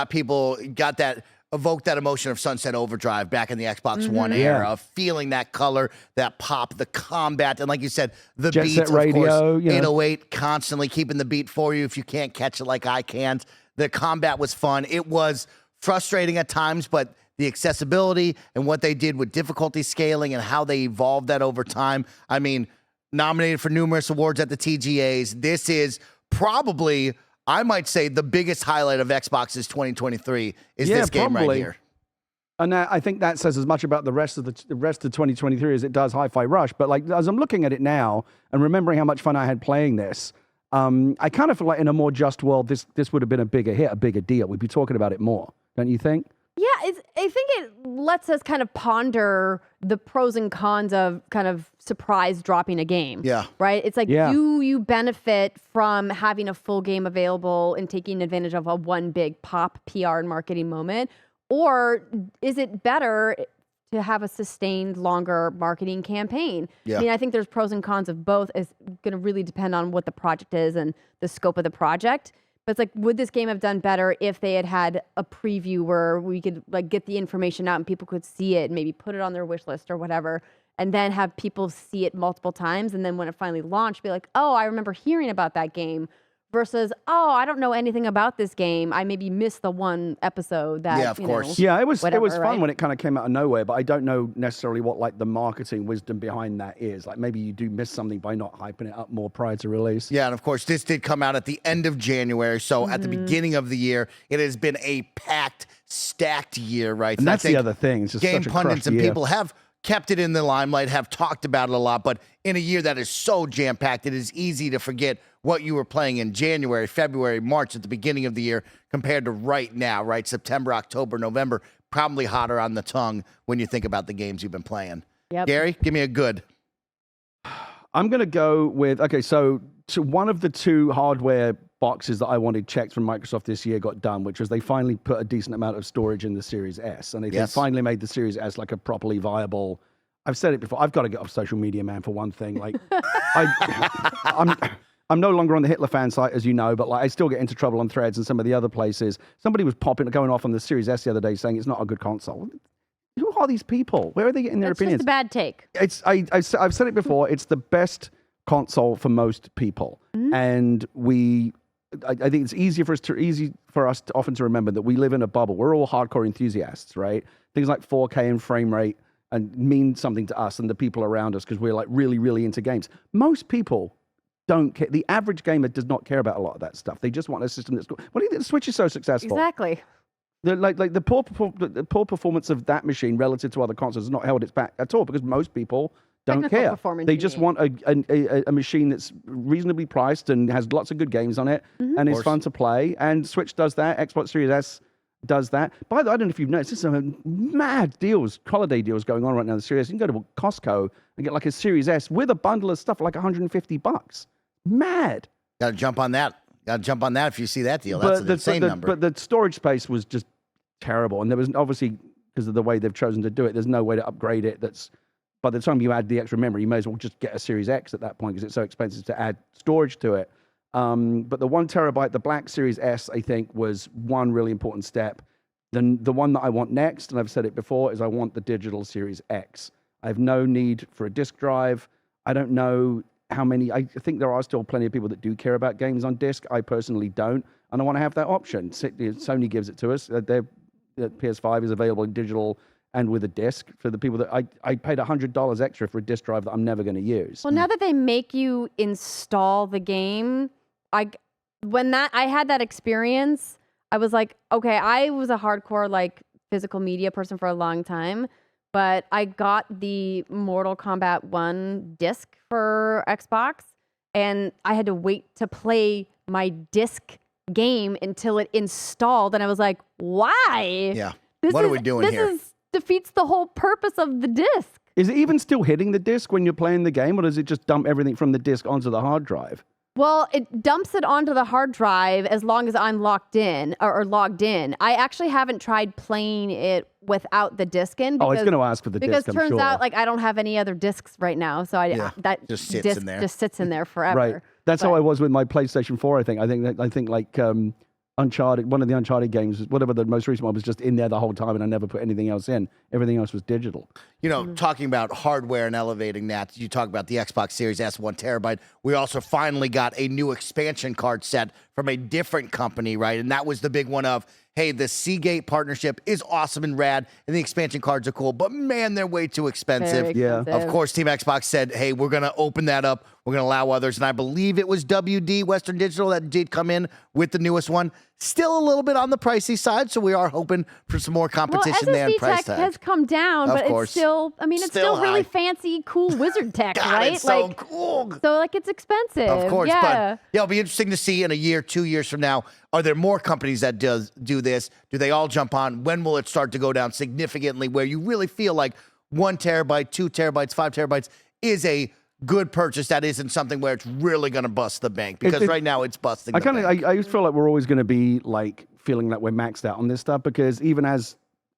evoked that emotion of Sunset Overdrive back in the Xbox One era, of feeling that color, that pop, the combat, and like you said, the Jet beats, Set Radio, of course, 808, constantly keeping the beat for you if you can't catch it like I can't. The combat was fun. It was frustrating at times, but the accessibility and what they did with difficulty scaling and how they evolved that over time. I mean, nominated for numerous awards at the TGAs. This is probably, I might say, the biggest highlight of Xbox's 2023 is this game right here. And I think that says as much about the rest of 2023 as it does Hi-Fi Rush. But like as I'm looking at it now and remembering how much fun I had playing this, I kind of feel like in a more just world, this would have been a bigger hit, a bigger deal. We'd be talking about it more, don't you think? Yeah, I think it lets us kind of ponder the pros and cons of kind of surprise dropping a game. Yeah. Right? It's like, do you benefit from having a full game available and taking advantage of a one big pop PR and marketing moment? Or is it better to have a sustained, longer marketing campaign? Yeah. I mean, I think there's pros and cons of both. It's going to really depend on what the project is and the scope of the project. But it's like, would this game have done better if they had had a preview where we could like get the information out and people could see it and maybe put it on their wish list or whatever, and then have people see it multiple times, and then when it finally launched, be like, oh, I remember hearing about that game, versus, oh, I don't know anything about this game. I maybe missed the one episode that, Yeah, of course. Yeah, it was whatever, fun right? when it kind of came out of nowhere, but I don't know necessarily what like the marketing wisdom behind that is. Like maybe you do miss something by not hyping it up more prior to release. Yeah, and of course, this did come out at the end of January, so at the beginning of the year, it has been a packed, stacked year, right? And I that's the think other thing. It's just game such a pundits crushed and year. people have kept it in the limelight, have talked about it a lot, but in a year that is so jam-packed, it is easy to forget what you were playing in January, February, March at the beginning of the year compared to right now, right? September, October, November, probably hotter on the tongue when you think about the games you've been playing. Yep. Gary, give me a good. I'm going to go with, okay, so one of the two hardware boxes that I wanted checked from Microsoft this year got done, which was they finally put a decent amount of storage in the Series S. And they finally made the Series S like a properly viable, I've said it before, I've got to get off social media, man, for one thing. Like, I'm no longer on the Hitler fan site, as you know, but like I still get into trouble on Threads and some of the other places. Somebody was going off on the Series S the other day saying it's not a good console. Who are these people? Where are they getting their opinions? It's just a bad take. I've said it before. It's the best console for most people, and I think it's easy for us to often to remember that we live in a bubble. We're all hardcore enthusiasts, right? Things like 4K and frame rate and mean something to us and the people around us because we're like really, really into games. Most people don't care. The average gamer does not care about a lot of that stuff. They just want a system that's good. What do you think the Switch is so successful? Exactly. The poor performance of that machine relative to other consoles has not held its back at all because most people don't Technical care. performance, They you just mean. want a machine that's reasonably priced and has lots of good games on it and is fun to play. And Switch does that. Xbox Series S does that. By the way, I don't know if you've noticed, there's some mad deals, holiday deals going on right now in the Series S. You can go to Costco and get like a Series S with a bundle of stuff for like $150. Mad. Got to jump on that. Got to jump on that if you see that deal. That's an insane number. But the storage space was just terrible. And there was obviously, because of the way they've chosen to do it, there's no way to upgrade it. By the time you add the extra memory, you may as well just get a Series X at that point because it's so expensive to add storage to it. But the 1 terabyte, the Black Series S, I think, was one really important step. Then the one that I want next, and I've said it before, is I want the digital Series X. I have no need for a disk drive. I don't know how many. I think there are still plenty of people that do care about games on disk. I personally don't, and I want to have that option. Sony gives it to us. PS5 is available in digital and with a disc for the people that I paid $100 extra for a disc drive that I'm never going to use. Well, now that they make you install the game, I had that experience, I was like, okay, I was a hardcore like physical media person for a long time, but I got the Mortal Kombat 1 disc for Xbox, and I had to wait to play my disc game until it installed, and I was like, why? Yeah. What are we doing here? This defeats the whole purpose of the disc. Is it even still hitting the disc when you're playing the game, or does it just dump everything from the disc onto the hard drive? Well, it dumps it onto the hard drive as long as I'm locked in or logged in. I actually haven't tried playing it without the disc in. Because, it's going to ask for the disc, because I'm turns sure. out like I don't have any other discs right now, so that just sits disc in there. just sits in there forever. Right. That's how I was with my PlayStation 4. I think like Uncharted, one of the Uncharted games, whatever the most recent one, was just in there the whole time, and I never put anything else in. Everything else was digital. You know, talking about hardware and elevating that, you talk about the Xbox Series S 1 terabyte. We also finally got a new expansion card set from a different company, right? And that was the big one of, hey, the Seagate partnership is awesome and rad, and the expansion cards are cool, but man, they're way too expensive. Very Yeah. expensive. Of course, Team Xbox said, hey, we're going to open that up. We're going to allow others. And I believe it was WD, Western Digital, that did come in with the newest one. Still a little bit on the pricey side, so we are hoping for some more competition there in SSD price tech tag. has come down, Of but course. it's still, I mean, it's Still still really high. fancy, cool wizard tech, God, right? it's so like, cool. so like it's expensive. Of course, yeah. but yeah, it'll be interesting to see in a year, 2 years from now, are there more companies that do this? Do they all jump on? When will it start to go down significantly where you really feel like 1 terabyte, 2 terabytes, 5 terabytes is a good purchase that isn't something where it's really going to bust the bank? Because right now it's busting the bank. I just feel like we're always going to be like feeling that we're maxed out on this stuff, because even as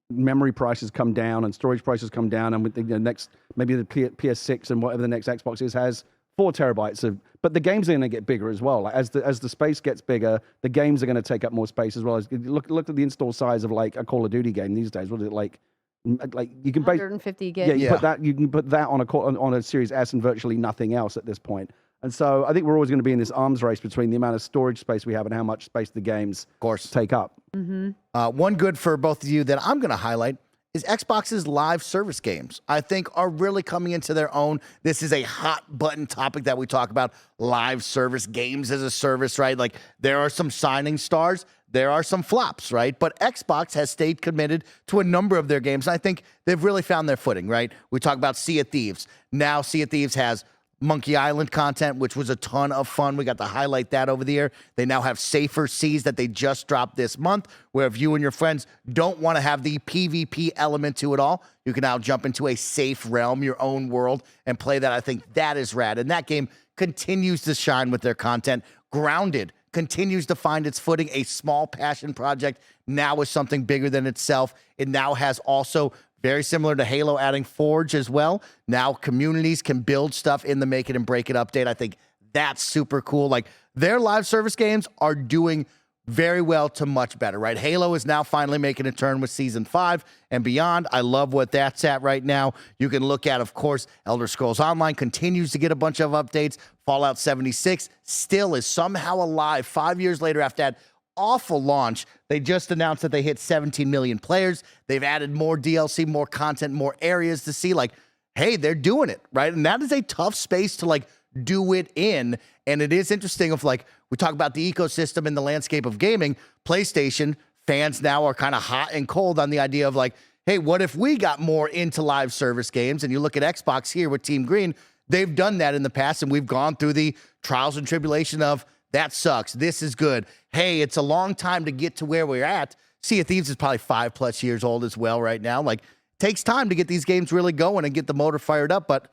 memory prices come down and storage prices come down, and with the next, maybe the PS6 and whatever the next Xbox is has 4 terabytes of, but the games are going to get bigger as well. Like as the space gets bigger, the games are going to take up more space as well. As look at the install size of like a Call of Duty game these days. What is it like you can 150 gigs. you can put that on a Series S and virtually nothing else at this point. And so I think we're always going to be in this arms race between the amount of storage space we have and how much space the games take up. One good for both of you that I'm going to highlight is Xbox's live service games. I think are really coming into their own. This is a hot button topic that we talk about, live service games as a service, right? Like there are some shining stars, there are some flops, right? But Xbox has stayed committed to a number of their games. And I think they've really found their footing, right? We talk about Sea of Thieves. Now Sea of Thieves has Monkey Island content, which was a ton of fun. We got to highlight that over the year. They now have Safer Seas that they just dropped this month, where if you and your friends don't want to have the PvP element to it all, you can now jump into a safe realm, your own world, and play that. I think that is rad. And that game continues to shine with their content. Grounded continues to find its footing. A small passion project now is something bigger than itself. It now has also, very similar to Halo, adding Forge as well. Now communities can build stuff in the Make It and Break It update. I think that's super cool. Like their live service games are doing very well to much better, right? Halo is now finally making a turn with Season 5 and beyond. I love what that's at right now. You can look at, of course, Elder Scrolls Online continues to get a bunch of updates. Fallout 76 still is somehow alive 5 years later after that awful launch. They just announced that they hit 17 million players. They've added more DLC, more content, more areas to see. Like, hey, they're doing it, right? And that is a tough space to like do it in. And it is interesting of like, we talk about the ecosystem and the landscape of gaming. PlayStation fans now are kind of hot and cold on the idea of like, hey, what if we got more into live service games? And you look at Xbox here with Team Green, they've done that in the past, and we've gone through the trials and tribulation of that sucks, this is good. Hey, it's a long time to get to where we're at. Sea of Thieves is probably 5+ years old as well right now. Like, it takes time to get these games really going and get the motor fired up, but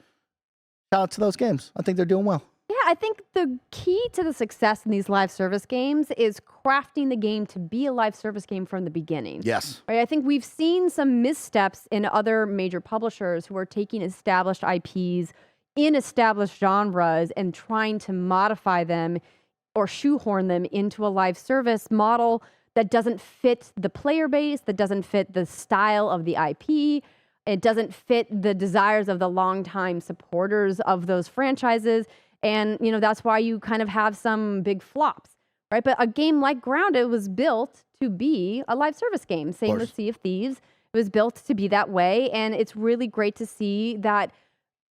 shout out to those games. I think they're doing well. Yeah, I think the key to the success in these live service games is crafting the game to be a live service game from the beginning. Yes. Right? I think we've seen some missteps in other major publishers who are taking established IPs in established genres and trying to modify them or shoehorn them into a live service model that doesn't fit the player base, that doesn't fit the style of the IP. It doesn't fit the desires of the longtime supporters of those franchises. And, you know, that's why you kind of have some big flops. right? But a game like Grounded was built to be a live service game. Same with Sea of Thieves. It was built to be that way. And it's really great to see that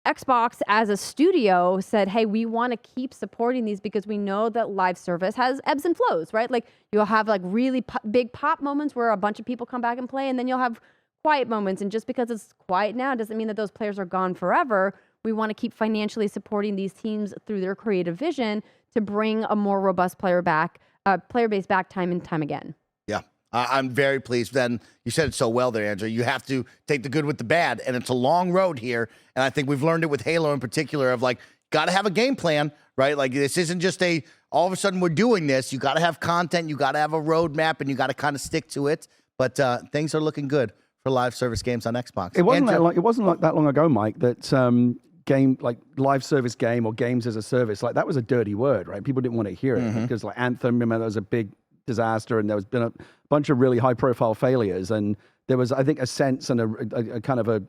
Xbox as a studio said, hey, we want to keep supporting these because we know that live service has ebbs and flows, right? Like you'll have like really big pop moments where a bunch of people come back and play, and then you'll have quiet moments. And just because it's quiet now doesn't mean that those players are gone forever. We want to keep financially supporting these teams through their creative vision to bring a more robust player base back time and time again. Yeah. I'm very pleased. Then you said it so well there, Andrea. You have to take the good with the bad, and it's a long road here. And I think we've learned it with Halo in particular of like, got to have a game plan, right? Like this isn't just all of a sudden we're doing this. You got to have content, you got to have a roadmap, and you got to kind of stick to it. But things are looking good for live service games on Xbox. It wasn't that long ago, Mike, that game like live service game or games as a service, like that was a dirty word, right? People didn't want to hear it because like Anthem, remember, that was a big disaster, and there was been a bunch of really high profile failures, and there was, I think, a sense and a kind of a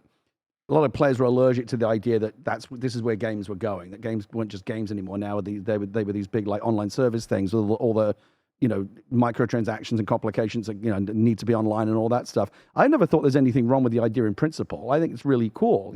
lot of players were allergic to the idea that this is where games were going, that games weren't just games anymore. Now they were these big like online service things with all the microtransactions and complications that need to be online and all that stuff. I never thought there's anything wrong with the idea in principle. I think it's really cool.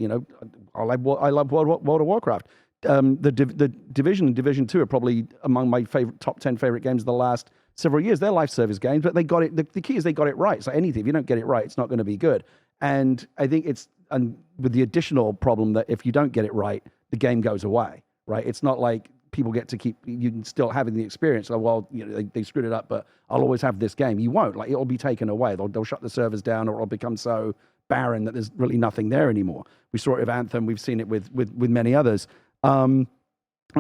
I love World of Warcraft. The Division and Division 2 are probably among my top 10 favorite games of the last several years. They're live service games, but they got it. The key is they got it right. So anything, if you don't get it right, it's not going to be good. And I think with the additional problem that if you don't get it right, the game goes away, right? It's not like people get to keep, you can still having the experience. Like, well, they screwed it up, but I'll always have this game. You won't. Like, it'll be taken away. They'll shut the servers down, or it'll become so barren that there's really nothing there anymore. We saw it with Anthem. We've seen it with many others. And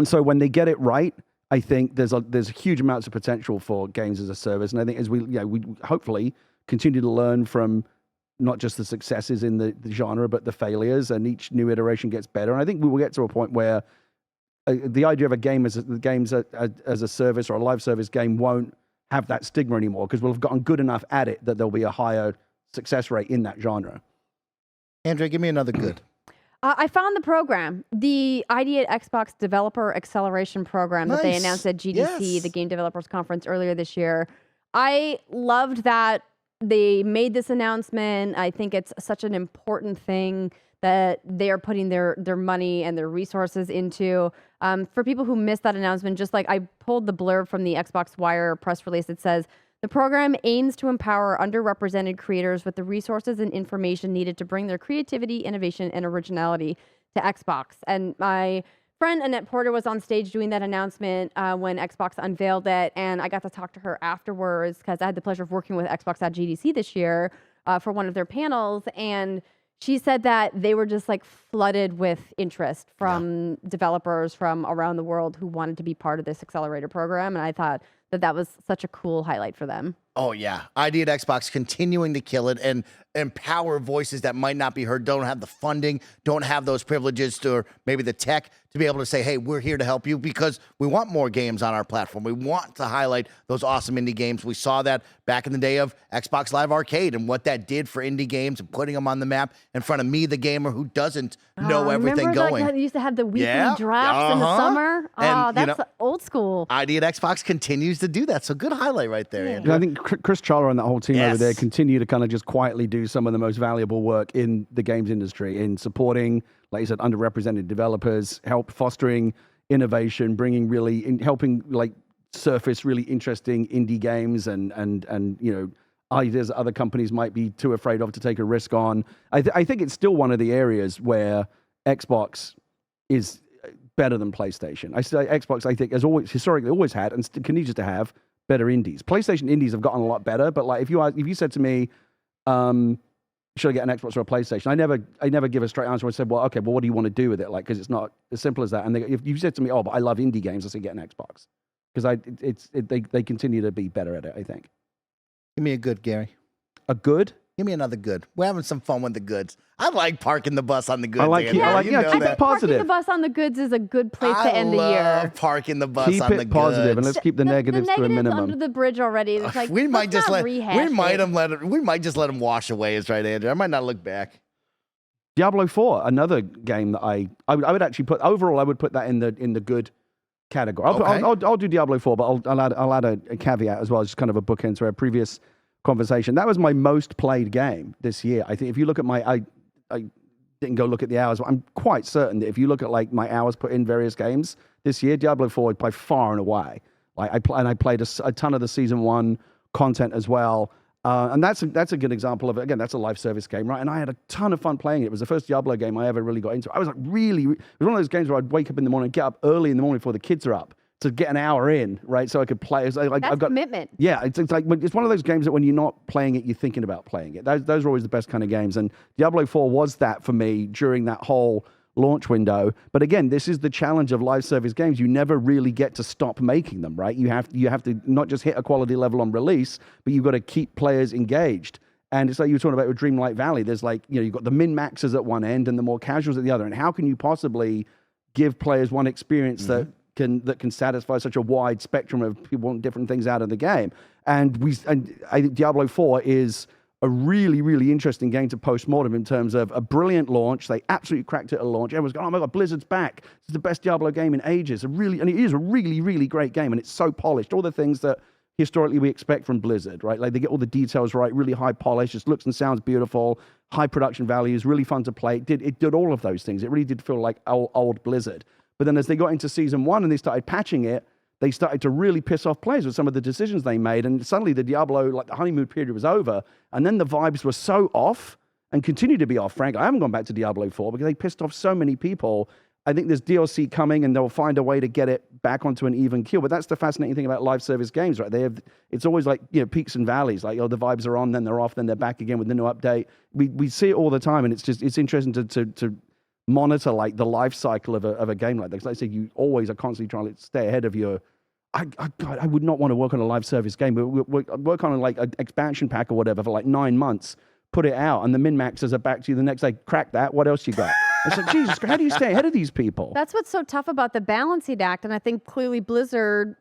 so when they get it right, I think there's huge amounts of potential for games as a service. And I think as we hopefully continue to learn from not just the successes in the genre, but the failures, and each new iteration gets better. And I think we will get to a point where the idea of a game as a service or a live service game won't have that stigma anymore, because we'll have gotten good enough at it that there'll be a higher success rate in that genre. Andrea, give me another good. I found the program, the ID at Xbox Developer Acceleration Program that they announced at GDC, the Game Developers Conference earlier this year. I loved that they made this announcement. I think it's such an important thing that they are putting their money and their resources into. For people who missed that announcement, just like I pulled the blurb from the Xbox Wire press release, it says, the program aims to empower underrepresented creators with the resources and information needed to bring their creativity, innovation, and originality to Xbox. And my friend Annette Porter was on stage doing that announcement when Xbox unveiled it, and I got to talk to her afterwards because I had the pleasure of working with Xbox at GDC this year for one of their panels, and she said that they were just like flooded with interest from developers from around the world who wanted to be part of this accelerator program, and I thought that was such a cool highlight for them. Oh, yeah. ID at Xbox continuing to kill it and empower voices that might not be heard, don't have the funding, don't have those privileges, or maybe the tech to be able to say, hey, we're here to help you because we want more games on our platform. We want to highlight those awesome indie games. We saw that back in the day of Xbox Live Arcade and what that did for indie games and putting them on the map in front of me, the gamer who doesn't know everything going. Remember, they used to have the weekly drafts in the summer? And, that's old school. ID at Xbox continues to do that. So good highlight right there, Andrew. I think Chris Charler and that whole team over there continue to kind of just quietly do some of the most valuable work in the games industry in supporting, like you said, underrepresented developers, fostering innovation, helping like surface really interesting indie games and ideas that other companies might be too afraid of to take a risk on. I think it's still one of the areas where Xbox is better than PlayStation. I say Xbox, I think, has historically always had and continues to have better indies. PlayStation indies have gotten a lot better, but like if you said to me, should I get an Xbox or a PlayStation? I never give a straight answer. I said, well, okay, well, what do you want to do with it? Like, because it's not as simple as that. And if you said to me, oh, but I love indie games, I say get an Xbox, because they continue to be better at it, I think. Give me a good, Gary. A good? Give me another good. We're having some fun with the goods. I like parking the bus on the goods. I think positive. Parking the bus on the goods is a good place to end the year. I love parking the bus on the goods. Keep it positive, and let's keep the negatives to a minimum. Under the bridge already. It's like, we might just let them wash away. Is right, Andrew. I might not look back. Diablo 4, another game that I would actually put overall. I would put that in the good category. Okay. I'll do Diablo 4, but I'll add a caveat as well, just kind of a bookend to our previous conversation. That was my most played game this year. I think if you look at I didn't go look at the hours, but I'm quite certain that if you look at like my hours put in various games this year, Diablo 4 by far and away. Like I played a ton of the season 1 content as well. And that's a good example of it. Again, that's a live service game, right? And I had a ton of fun playing it. It was the first Diablo game I ever really got into. I was like it was one of those games where I'd wake up in the morning, get up early in the morning before the kids are up to get an hour in, right? So I could play. That's I've got commitment. Yeah, it's like it's one of those games that when you're not playing it, you're thinking about playing it. Those are always the best kind of games. And Diablo 4 was that for me during that whole launch window. But again, this is the challenge of live service games. You never really get to stop making them, right? You have to not just hit a quality level on release, but you've got to keep players engaged. And it's like you were talking about with Dreamlight Valley. There's like, you've got the min-maxers at one end and the more casuals at the other. And how can you possibly give players one experience that can satisfy such a wide spectrum of people wanting different things out of the game? And I think Diablo 4 is a really, really interesting game to post-mortem in terms of a brilliant launch. They absolutely cracked it at launch. Everyone's going, oh my God, Blizzard's back. It's the best Diablo game in ages. And it is a really, really great game. And it's so polished. All the things that historically we expect from Blizzard, right? Like they get all the details right, really high polish, just looks and sounds beautiful, high production values, really fun to play. It did all of those things. It really did feel like old Blizzard. But then as they got into season 1 and they started patching it, they started to really piss off players with some of the decisions they made. And suddenly the Diablo, like the honeymoon period was over. And then the vibes were so off and continue to be off, frankly. I haven't gone back to Diablo 4 because they pissed off so many people. I think there's DLC coming and they'll find a way to get it back onto an even keel. But that's the fascinating thing about live service games, right? It's always like, peaks and valleys. Like, the vibes are on, then they're off, then they're back again with the new update. We see it all the time. And it's interesting to monitor like the life cycle of a game like that. Like I said, you always are constantly trying to stay ahead of your. God, I would not want to work on a live service game, but work on like an expansion pack or whatever for like 9 months, put it out, and the min-maxers are back to you the next day. Crack that. What else you got? It's like, Jesus, how do you stay ahead of these people? That's what's so tough about the balancing act, and I think clearly Blizzard,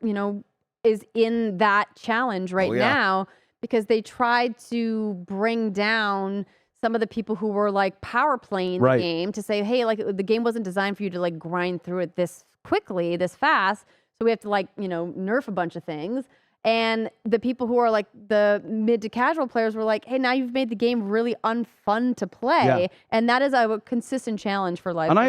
is in that challenge right now because they tried to bring down some of the people who were like power playing the game to say, hey, like the game wasn't designed for you to like grind through it this quickly, this fast. So we have to like, nerf a bunch of things. And the people who are like the mid to casual players were like, hey, now you've made the game really unfun to play. Yeah. And that is a consistent challenge for live. And I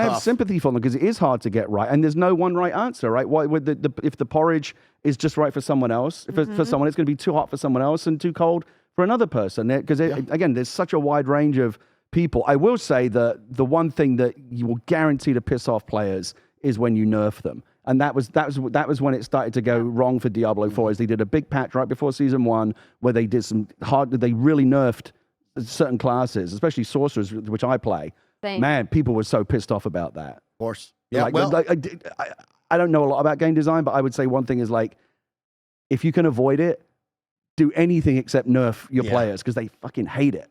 have sympathy for them because it is hard to get right. And there's no one right answer, right? Why would if the porridge is just right for someone else, for someone, it's going to be too hot for someone else and too cold for another person. Because again, there's such a wide range of people. I will say that the one thing that you will guarantee to piss off players is when you nerf them. And that was when it started to go wrong for Diablo 4. Is they did a big patch right before season 1 where they did they really nerfed certain classes, especially sorcerers, which I play. Same. Man, people were so pissed off about that. Of course. Yeah. I don't know a lot about game design, but I would say one thing is like, if you can avoid it, do anything except nerf your players because they fucking hate it.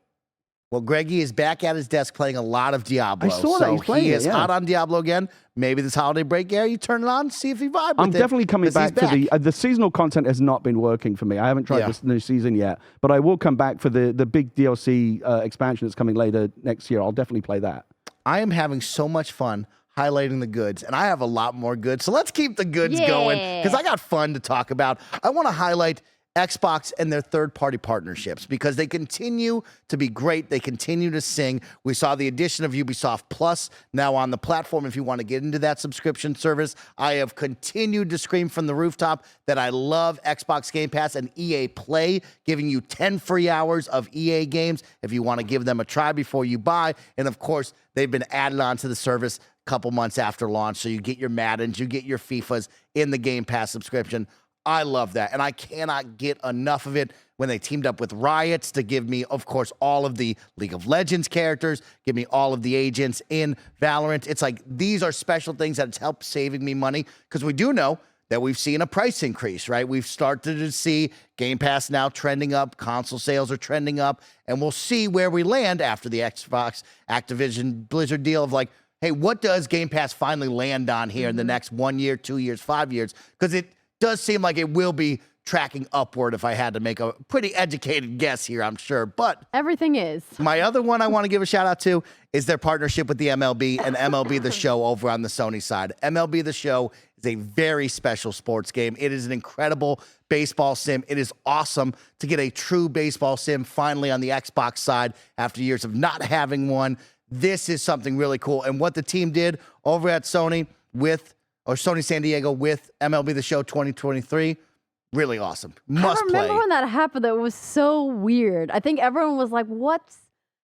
Well, Greggy is back at his desk playing a lot of Diablo. I saw that. He's playing he is hot on Diablo again. Maybe this holiday break, Gary, you turn it on, see if he vibes with it. I'm definitely coming back to the seasonal content has not been working for me. I haven't tried this new season yet, but I will come back for the big DLC expansion that's coming later next year. I'll definitely play that. I am having so much fun highlighting the goods, and I have a lot more goods. So let's keep the goods going because I got fun to talk about. I want to highlight Xbox and their third-party partnerships because they continue to be great. They continue to sing. We saw the addition of Ubisoft Plus now on the platform. If you want to get into that subscription service, I have continued to scream from the rooftop that I love Xbox Game Pass and EA Play, giving you 10 free hours of EA games if you want to give them a try before you buy. And of course, they've been added on to the service a couple months after launch, so you get your Maddens, you get your FIFAs in the Game Pass subscription. I love that, and I cannot get enough of it when they teamed up with Riot to give me, of course, all of the League of Legends characters, give me all of the agents in Valorant. It's like these are special things that it's helped saving me money because we do know that we've seen a price increase, right? We've started to see Game Pass now trending up, console sales are trending up, and we'll see where we land after the Xbox Activision Blizzard deal of like, hey, what does Game Pass finally land on here in the next 1 year, 2 years, 5 years? Because it does seem like it will be tracking upward if I had to make a pretty educated guess here, I'm sure. But Everything is. my other one I want to give a shout out to is their partnership with the MLB and MLB The Show over on the Sony side. MLB The Show is a very special sports game. It is an incredible baseball sim. It is awesome to get a true baseball sim finally on the Xbox side after years of not having one. This is something really cool. And what the team did over at Sony Sony San Diego with MLB The Show 2023, really awesome. Must I remember play. when that happened. That was so weird. I think everyone was like, "What's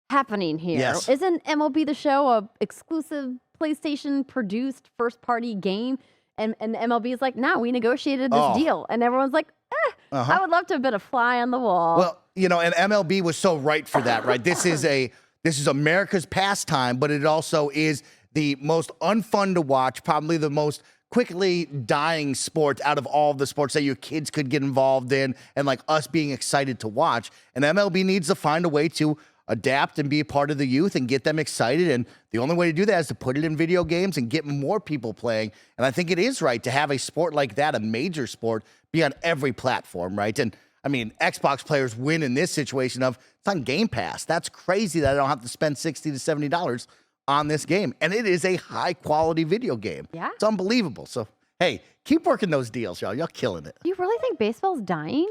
happening here? Yes. Isn't MLB The Show a exclusive PlayStation produced first party game?" And MLB is like, "No, we negotiated this deal." And everyone's like, I would love to have been a fly on the wall. Well, and MLB was so right for that, right? This is America's pastime, but it also is the most unfun to watch, probably the most quickly dying sport out of all of the sports that your kids could get involved in and like us being excited to watch. And MLB needs to find a way to adapt and be a part of the youth and get them excited. And the only way to do that is to put it in video games and get more people playing. And I think it is right to have a sport like that, a major sport, be on every platform, right? And I mean, Xbox players win in this situation of it's on Game Pass. That's crazy that I don't have to spend $60 to $70 on this game. And it is a high quality video game. Yeah. It's unbelievable. So, hey, keep working those deals, y'all. Y'all killing it. Do you really think baseball's dying?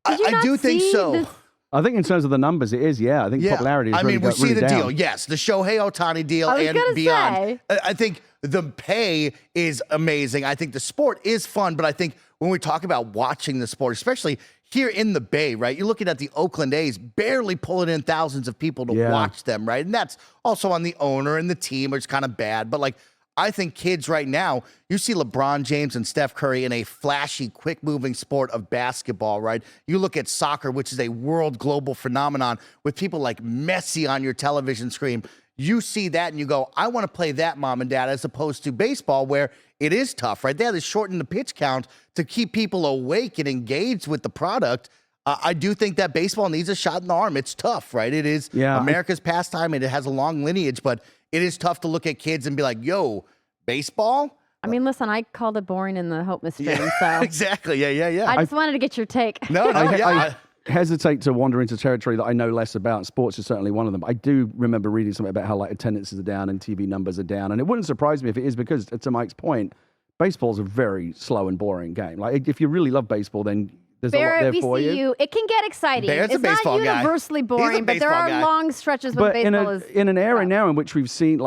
I do think so. I think in terms of the numbers, it is, yeah. I think popularity is I mean, we see the down. deal. Yes, the Shohei Ohtani deal I was and gonna beyond. say. I think the pay is amazing. I think the sport is fun, but I think when we talk about watching the sport, especially here in the Bay, right? You're looking at the Oakland A's barely pulling in thousands of people to watch them, right? And that's also on the owner and the team, which is kind of bad. But like, I think kids right now, you see LeBron James and Steph Curry in a flashy, quick-moving sport of basketball, right? You look at soccer, which is a world global phenomenon with people like Messi on your television screen. You see that and you go, I want to play that, mom and dad, as opposed to baseball where it is tough, right? They had to shorten the pitch count to keep people awake and engaged with the product. I do think that baseball needs a shot in the arm. It's tough, right? It is America's pastime and it has a long lineage, but it is tough to look at kids and be like, yo, baseball? I mean, listen, I called it boring in the Hope stream, so. Exactly, yeah. I just wanted to get your take. No, I hesitate to wander into territory that I know less about. Sports is certainly one of them. I do remember reading something about how like attendances are down and TV numbers are down, and it wouldn't surprise me if it is because, to Mike's point, baseball's a very slow and boring game. Like if you really love baseball, then there's a lot there for you. It can get exciting. Bear's a it's not baseball guy. Universally boring, but there are long stretches when But baseball is. in an era now in which we've seen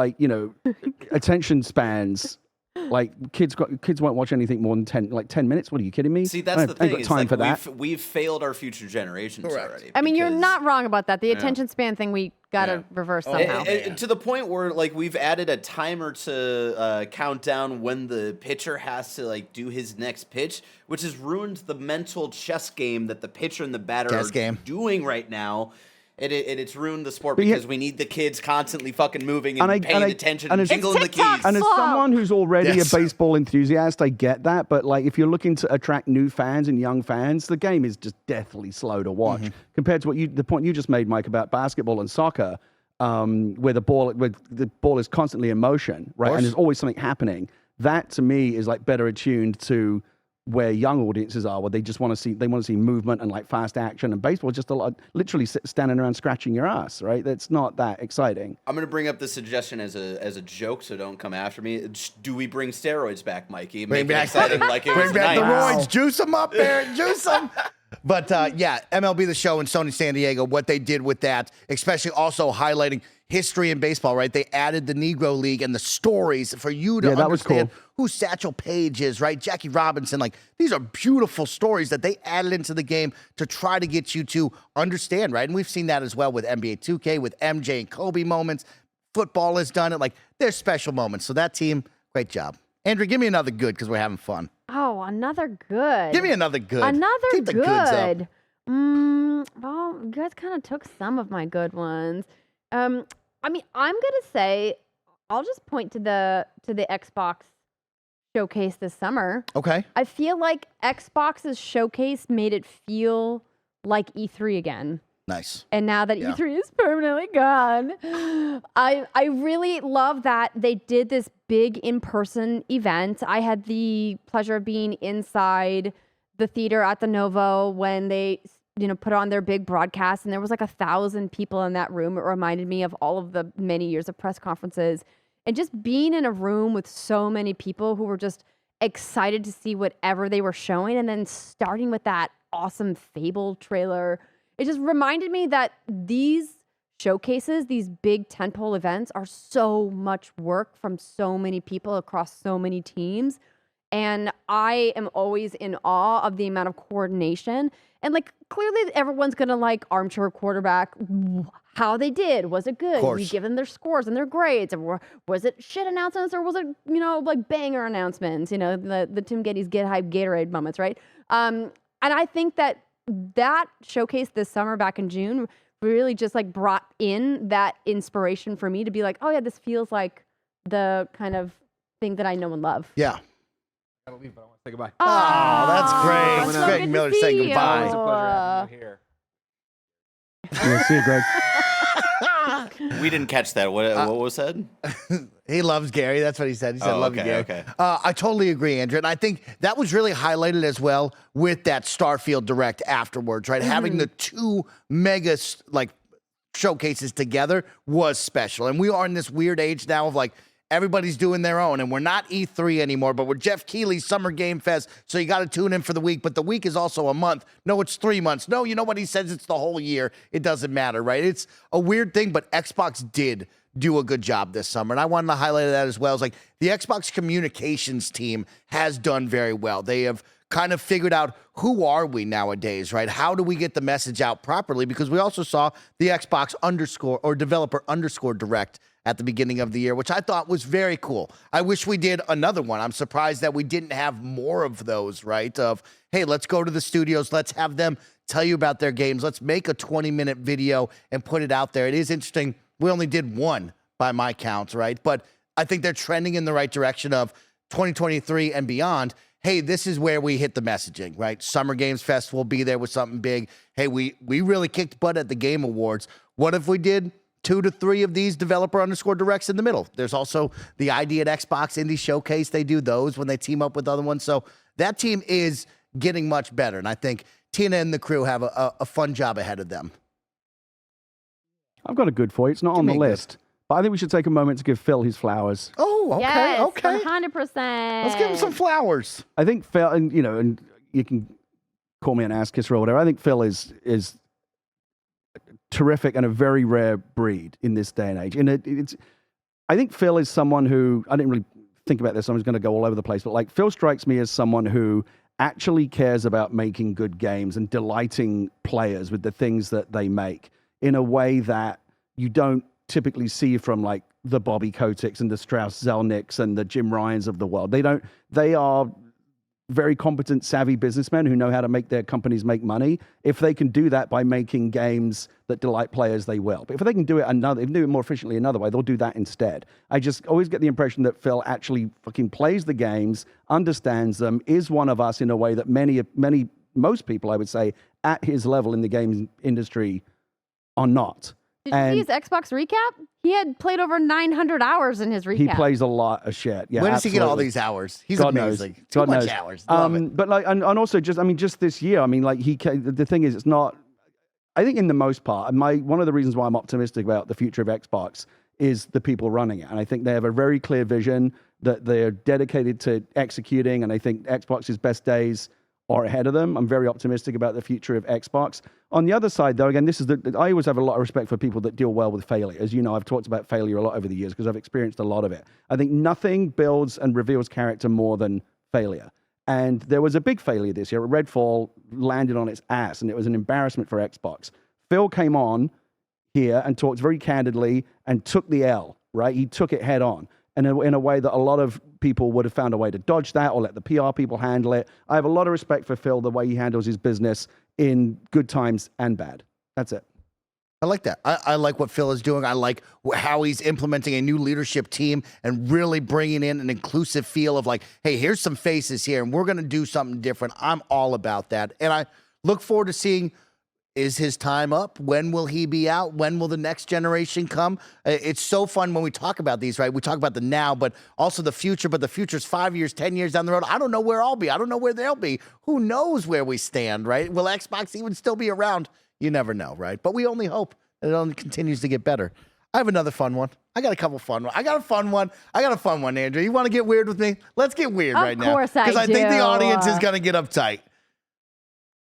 attention spans. Like kids won't watch anything more than 10 minutes. What are you kidding me? See, that's the thing. I ain't got time for that. We've failed our future generations already. I mean, you're not wrong about that. The attention span thing we got to reverse somehow. To the point where like we've added a timer to count down when the pitcher has to like do his next pitch, which has ruined the mental chess game that the pitcher and the batter are doing right now. It's ruined the sport because we need the kids constantly fucking moving and paying attention and jingling the keys. And as someone who's already a baseball enthusiast, I get that. But like, if you're looking to attract new fans and young fans, the game is just deathly slow to watch compared to the point you just made, Mike, about basketball and soccer, where the ball is constantly in motion, right? And there's always something happening. That to me is like better attuned to where young audiences are, where they just want to see movement and like fast action, and baseball is just a lot, literally standing around scratching your ass, right? That's not that exciting. I'm going to bring up this suggestion as a joke, so don't come after me. Do we bring steroids back, Mikey? Make it exciting like it was Bring back the tonight. roids. Juice them up, Barrett. Juice them. But MLB The Show and Sony San Diego, what they did with that, especially also highlighting history in baseball, right? They added the Negro League and the stories for you to understand who Satchel Paige is, right? Jackie Robinson. Like, these are beautiful stories that they added into the game to try to get you to understand, right? And we've seen that as well with NBA 2K, with MJ and Kobe moments. Football has done it. Like, there's special moments. So that team, great job. Andrew, give me another good because we're having fun. Oh, another good. Give me another good. Another Keep the goods up. Well, you guys kind of took some of my good ones. I mean, I'm gonna say I'll just point to the Xbox showcase this summer. Okay. I feel like Xbox's showcase made it feel like E3 again. Nice. And now that E3 is permanently gone, I really love that they did this big in-person event. I had the pleasure of being inside the theater at the Novo when they, put on their big broadcast, and there was like 1,000 people in that room. It reminded me of all of the many years of press conferences, and just being in a room with so many people who were just excited to see whatever they were showing, and then starting with that awesome Fable trailer. It just reminded me that these showcases, these big tentpole events, are so much work from so many people across so many teams. And I am always in awe of the amount of coordination. And like, clearly everyone's going to like armchair quarterback how they did. Was it good? We give them their scores and their grades. Or was it shit announcements, or was it, like banger announcements? The Tim Geddes Get Hype Gatorade moments, right? And I think that showcase this summer back in June really just like brought in that inspiration for me to be like, oh yeah, this feels like the kind of thing that I know and love. Yeah. I gotta leave, but I want to say goodbye. Oh, that's great. It's It's Greg Miller saying goodbye. It's a pleasure having you here. See you, Greg. We didn't catch that. What was said? He loves Gary. That's what he said. He said, love you, Gary. Okay. I totally agree, Andrea. And I think that was really highlighted as well with that Starfield Direct afterwards, right? Having the two mega, showcases together was special. And we are in this weird age now of, everybody's doing their own, and we're not E3 anymore, but we're Jeff Keighley's Summer Game Fest, so you got to tune in for the week, but the week is also a month. No, it's 3 months. No, you know what? He says it's the whole year. It doesn't matter, right? It's a weird thing, but Xbox did do a good job this summer, and I wanted to highlight that as well. It's like the Xbox communications team has done very well. They have kind of figured out who are we nowadays, right? How do we get the message out properly? Because we also saw the Xbox developer Direct at the beginning of the year, which I thought was very cool. I wish we did another one. I'm surprised that we didn't have more of those, right? Of, hey, let's go to the studios. Let's have them tell you about their games. Let's make a 20-minute video and put it out there. It is interesting. We only did one by my count, right? But I think they're trending in the right direction of 2023 and beyond. Hey, this is where we hit the messaging, right? Summer Games Fest will be there with something big. Hey, we really kicked butt at the Game Awards. What if we did 2 to 3 of these developer directs in the middle? There's also the ID at Xbox Indie Showcase. They do those when they team up with other ones. So that team is getting much better. And I think Tina and the crew have a fun job ahead of them. I've got a good for you. It's not on the list, but I think we should take a moment to give Phil his flowers. Oh, okay, yes, okay. 100%. Let's give him some flowers. I think Phil, and you can call me an ass kisser or whatever. I think Phil is terrific and a very rare breed in this day and age. And I think Phil is someone who, I didn't really think about this, so I'm just going to go all over the place, but Phil strikes me as someone who actually cares about making good games and delighting players with the things that they make in a way that you don't typically see from the Bobby Koticks and the Strauss Zelnicks and the Jim Ryans of the world. They are very competent, savvy businessmen who know how to make their companies make money. If they can do that by making games that delight players, they will. But if they can do it more efficiently another way, they'll do that instead. I just always get the impression that Phil actually fucking plays the games, understands them, is one of us in a way that most people, I would say, at his level in the games industry are not. Did you see his Xbox recap? He had played over 900 hours in his recap. He plays a lot of shit. Yeah, Where does he get all these hours? He's God amazing. Knows. Too God much knows. hours. Love it. But and also just this year, the thing is, it's not. I think in the most part, one of the reasons why I'm optimistic about the future of Xbox is the people running it, and I think they have a very clear vision that they're dedicated to executing, and I think Xbox's best days are ahead of them. I'm very optimistic about the future of Xbox. On the other side, though, again, I always have a lot of respect for people that deal well with failure. As you know, I've talked about failure a lot over the years because I've experienced a lot of it. I think nothing builds and reveals character more than failure. And there was a big failure this year. Redfall landed on its ass, and it was an embarrassment for Xbox. Phil came on here and talked very candidly and took the L, right? He took it head on. And in a way that a lot of people would have found a way to dodge that or let the PR people handle it. I have a lot of respect for Phil, the way he handles his business in good times and bad. That's it. I like that. I like what Phil is doing. I like how he's implementing a new leadership team and really bringing in an inclusive feel of hey, here's some faces here, and we're going to do something different. I'm all about that. And I look forward to seeing Is his time up? When will he be out? When will the next generation come? It's so fun when we talk about these, right? We talk about the now, but also the future. But the future's 5 years, 10 years down the road. I don't know where I'll be. I don't know where they'll be. Who knows where we stand, right? Will Xbox even still be around? You never know, right? But we only hope that it only continues to get better. I have another fun one. I got a couple fun ones. I got a fun one, Andrea. You want to get weird with me? Let's get weird right now. Of course I do. Because I think the audience is going to get uptight.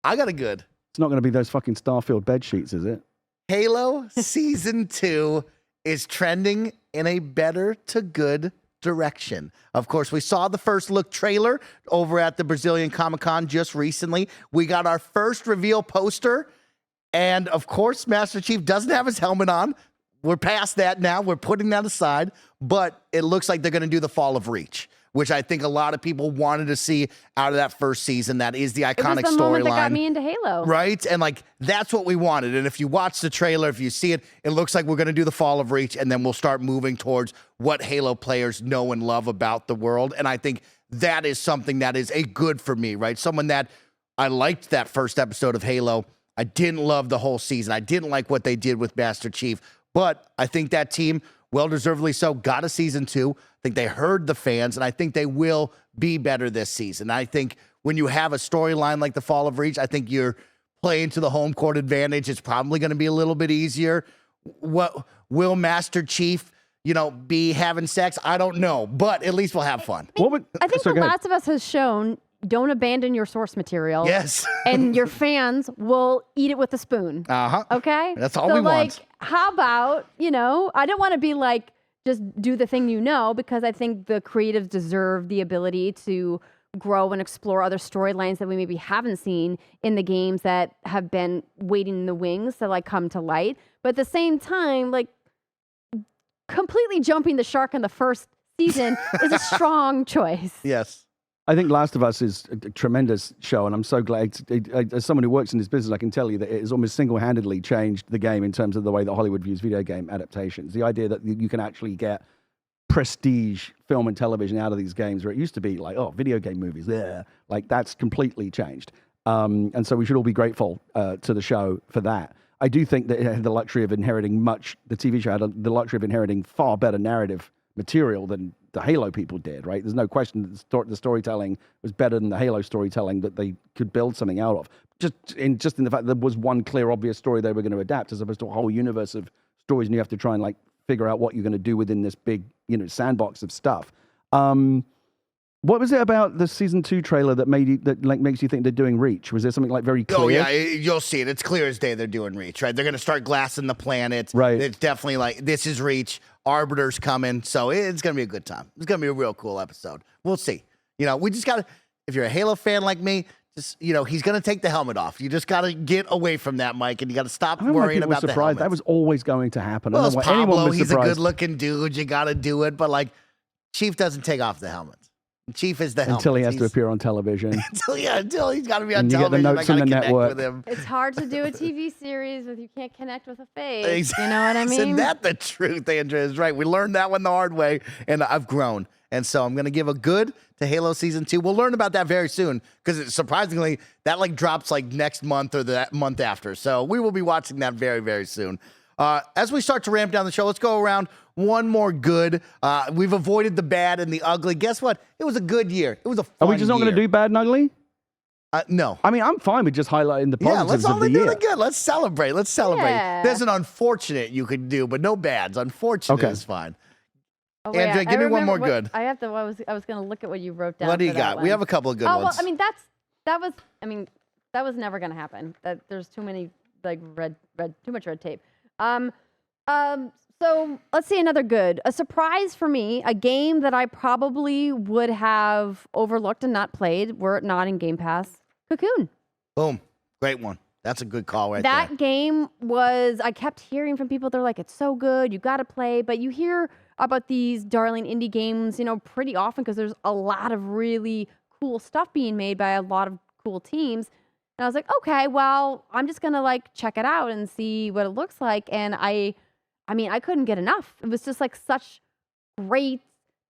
I got a good. It's not going to be those fucking Starfield bed sheets, is it? Halo Season 2 is trending in a better to good direction. Of course, we saw the first look trailer over at the Brazilian Comic-Con just recently. We got our first reveal poster. And, of course, Master Chief doesn't have his helmet on. We're past that now. We're putting that aside. But it looks like they're going to do the Fall of Reach, which I think a lot of people wanted to see out of that first season. That is the iconic storyline. It was the moment that got me into Halo. Right? And, like, that's what we wanted. And if you watch the trailer, if you see it, it looks like we're going to do the Fall of Reach, and then we'll start moving towards what Halo players know and love about the world. And I think that is something that is a good for me, right? Someone that I liked that first episode of Halo. I didn't love the whole season. I didn't like what they did with Master Chief. But I think that team, well-deservedly so, got a season 2. I think they heard the fans, and I think they will be better this season. I think when you have a storyline like the Fall of Reach, I think you're playing to the home court advantage. It's probably going to be a little bit easier. What will Master Chief, be having sex? I don't know, but at least we'll have fun. I think The Last of Us has shown, don't abandon your source material. Yes. And your fans will eat it with a spoon. Uh-huh. Okay? That's all we want. How about, I don't want to be like, just do the thing because I think the creatives deserve the ability to grow and explore other storylines that we maybe haven't seen in the games that have been waiting in the wings to come to light. But at the same time, completely jumping the shark in the first season is a strong choice. Yes. I think Last of Us is a tremendous show, and I'm so glad. As someone who works in this business, I can tell you that it has almost single-handedly changed the game in terms of the way that Hollywood views video game adaptations. The idea that you can actually get prestige film and television out of these games, where it used to be video game movies, that's completely changed. And so we should all be grateful to the show for that. I do think that it had the luxury of inheriting the TV show had the luxury of inheriting far better narrative material than the Halo people did, right? There's no question that the storytelling was better than the Halo storytelling that they could build something out of. Just in the fact that there was one clear, obvious story they were going to adapt, as opposed to a whole universe of stories, and you have to try and figure out what you're going to do within this big, sandbox of stuff. What was it about the season 2 trailer that makes you think they're doing Reach? Was there something very clear? Oh yeah, you'll see it. It's clear as day they're doing Reach, right? They're going to start glassing the planet. Right. It's definitely this is Reach. Arbiter's coming, so it's going to be a good time. It's going to be a real cool episode. We'll see. We just got to, if you're a Halo fan like me, just, he's going to take the helmet off. You just got to get away from that, Mike, and you got to stop worrying about the helmet. That was always going to happen. Well, it's Pablo. He's a surprised. good-looking dude. You got to do it, but Chief doesn't take off the helmet. Chief is the helmet. Until he has to appear on television. until he's got to be on and television. You get the notes from the network. With him. It's hard to do a TV series if you can't connect with a face. You know what I mean? Isn't that the truth, Andrea? Is right. We learned that one the hard way, and I've grown. And so I'm going to give a good to Halo Season 2. We'll learn about that very soon, because surprisingly, that drops next month or that month after. So we will be watching that very, very soon. As we start to ramp down the show, let's go around one more good. We've avoided the bad and the ugly. Guess what? It was a good year. It was a fun year. Are we just not going to do bad and ugly? No. I mean, I'm fine with just highlighting the positives let's of only the year. do the good. Let's celebrate. Yeah. There's an unfortunate you could do, but no bads. Unfortunate is fine. Oh, wait, Andrea, give me one more good. I have to. I was going to look at what you wrote down. What do you got? One. We have a couple of good ones. Well, I mean, that was never going to happen. There's too many too much red tape. So let's see another good. A surprise for me, a game that I probably would have overlooked and not played were it not in Game Pass. Cocoon. Boom. Great one. That's a good call there. That game was, I kept hearing from people, they're like, it's so good, you got to play. But you hear about these darling indie games, pretty often because there's a lot of really cool stuff being made by a lot of cool teams. And I was like, okay, well, I'm just going to check it out and see what it looks like. And I couldn't get enough. It was just such great,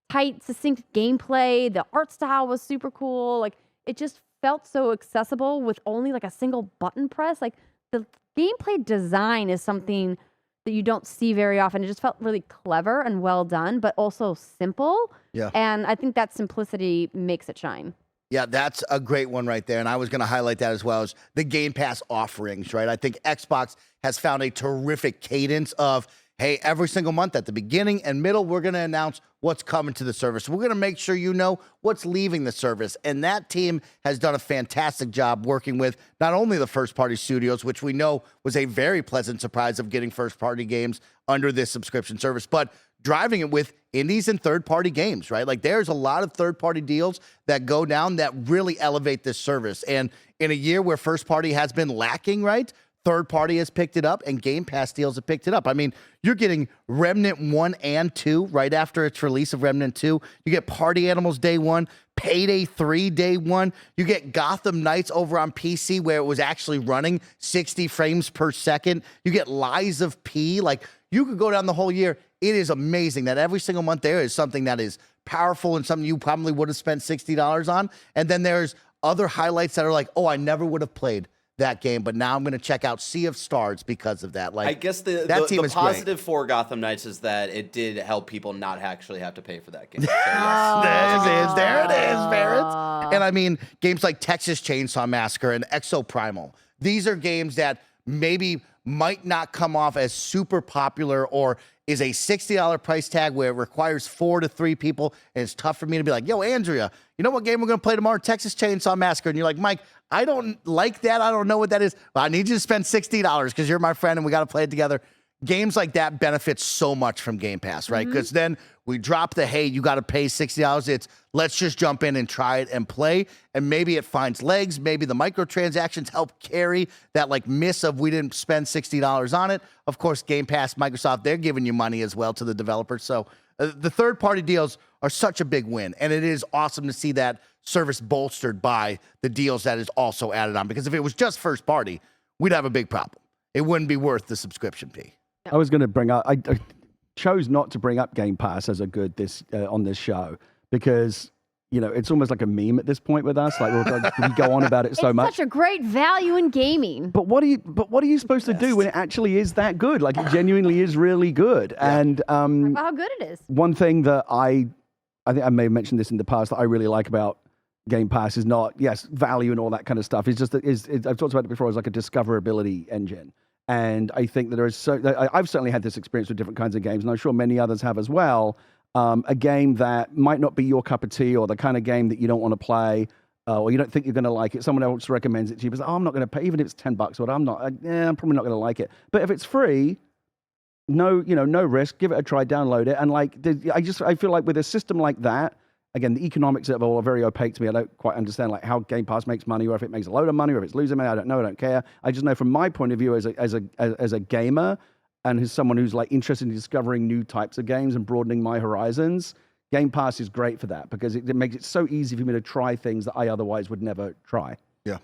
tight, succinct gameplay. The art style was super cool. It just felt so accessible with only a single button press. the gameplay design is something that you don't see very often. It just felt really clever and well done, but also simple. Yeah. And I think that simplicity makes it shine. Yeah, that's a great one right there. And I was going to highlight that as well as the Game Pass offerings, right? I think Xbox has found a terrific cadence of, hey, every single month at the beginning and middle, we're going to announce what's coming to the service. We're going to make sure you know what's leaving the service. And that team has done a fantastic job working with not only the first-party studios, which we know was a very pleasant surprise of getting first-party games under this subscription service, but driving it with indies and third-party games, right? Like there's a lot of third-party deals that go down that really elevate this service. And in a year where first-party has been lacking, right? Third party has picked it up, and Game Pass deals have picked it up. I mean, you're getting Remnant 1 and 2 right after its release of Remnant 2. You get Party Animals Day 1, Payday 3 Day 1. You get Gotham Knights over on PC where it was actually running 60 frames per second. You get Lies of P. Like, you could go down the whole year. It is amazing that every single month there is something that is powerful and something you probably would have spent $60 on. And then there's other highlights that are like, oh, I never would have played that game, but now I'm going to check out Sea of Stars because of that. Like, I guess the positive for Gotham Knights is that it did help people not actually have to pay for that game. So, yes. There it is, Barrett. And I mean, games like Texas Chainsaw Massacre and Exoprimal. These are games that maybe might not come off as super popular or is a $60 price tag where it requires 4 to 3 people. And it's tough for me to be like, yo, Andrea, you know what game we're going to play tomorrow? Texas Chainsaw Massacre. And you're like, Mike, I don't like that. I don't know what that is. But I need you to spend $60 because you're my friend and we got to play it together. Games like that benefit so much from Game Pass, right? Because then we drop the, hey, you got to pay $60. It's let's just jump in and try it and play. And maybe it finds legs. Maybe the microtransactions help carry that like miss of we didn't spend $60 on it. Of course, Game Pass, Microsoft, they're giving you money as well to the developers. So the third-party deals are such a big win. And it is awesome to see that service bolstered by the deals that is also added on. Because if it was just first party, we'd have a big problem. It wouldn't be worth the subscription fee. I was going to bring up, I chose not to bring up Game Pass as a good on this show because, you know, it's almost like a meme at this point with us. Like we go on about it so much. It's such a great value in gaming. But what are you supposed to do when it actually is that good? Like it genuinely is really good. Yeah. And how good it is. One thing that I think I may have mentioned this in the past that I really like about Game Pass is not, yes, value and all that kind of stuff. It's just that I've talked about it before as like a discoverability engine. And I think that there is I've certainly had this experience with different kinds of games, and I'm sure many others have as well. A game that might not be your cup of tea or the kind of game that you don't want to play or you don't think you're going to like it. Someone else recommends it to you, but I'm not going to pay, even if it's $10 or I'm probably not going to like it. But if it's free, no risk, give it a try, download it. And like, I feel like with a system like that, again, the economics of it all are very opaque to me. I don't quite understand like how Game Pass makes money, or if it makes a load of money, or if it's losing money. I don't know. I don't care. I just know from my point of view as a gamer and as someone who's like interested in discovering new types of games and broadening my horizons, Game Pass is great for that because it makes it so easy for me to try things that I otherwise would never try. Yeah.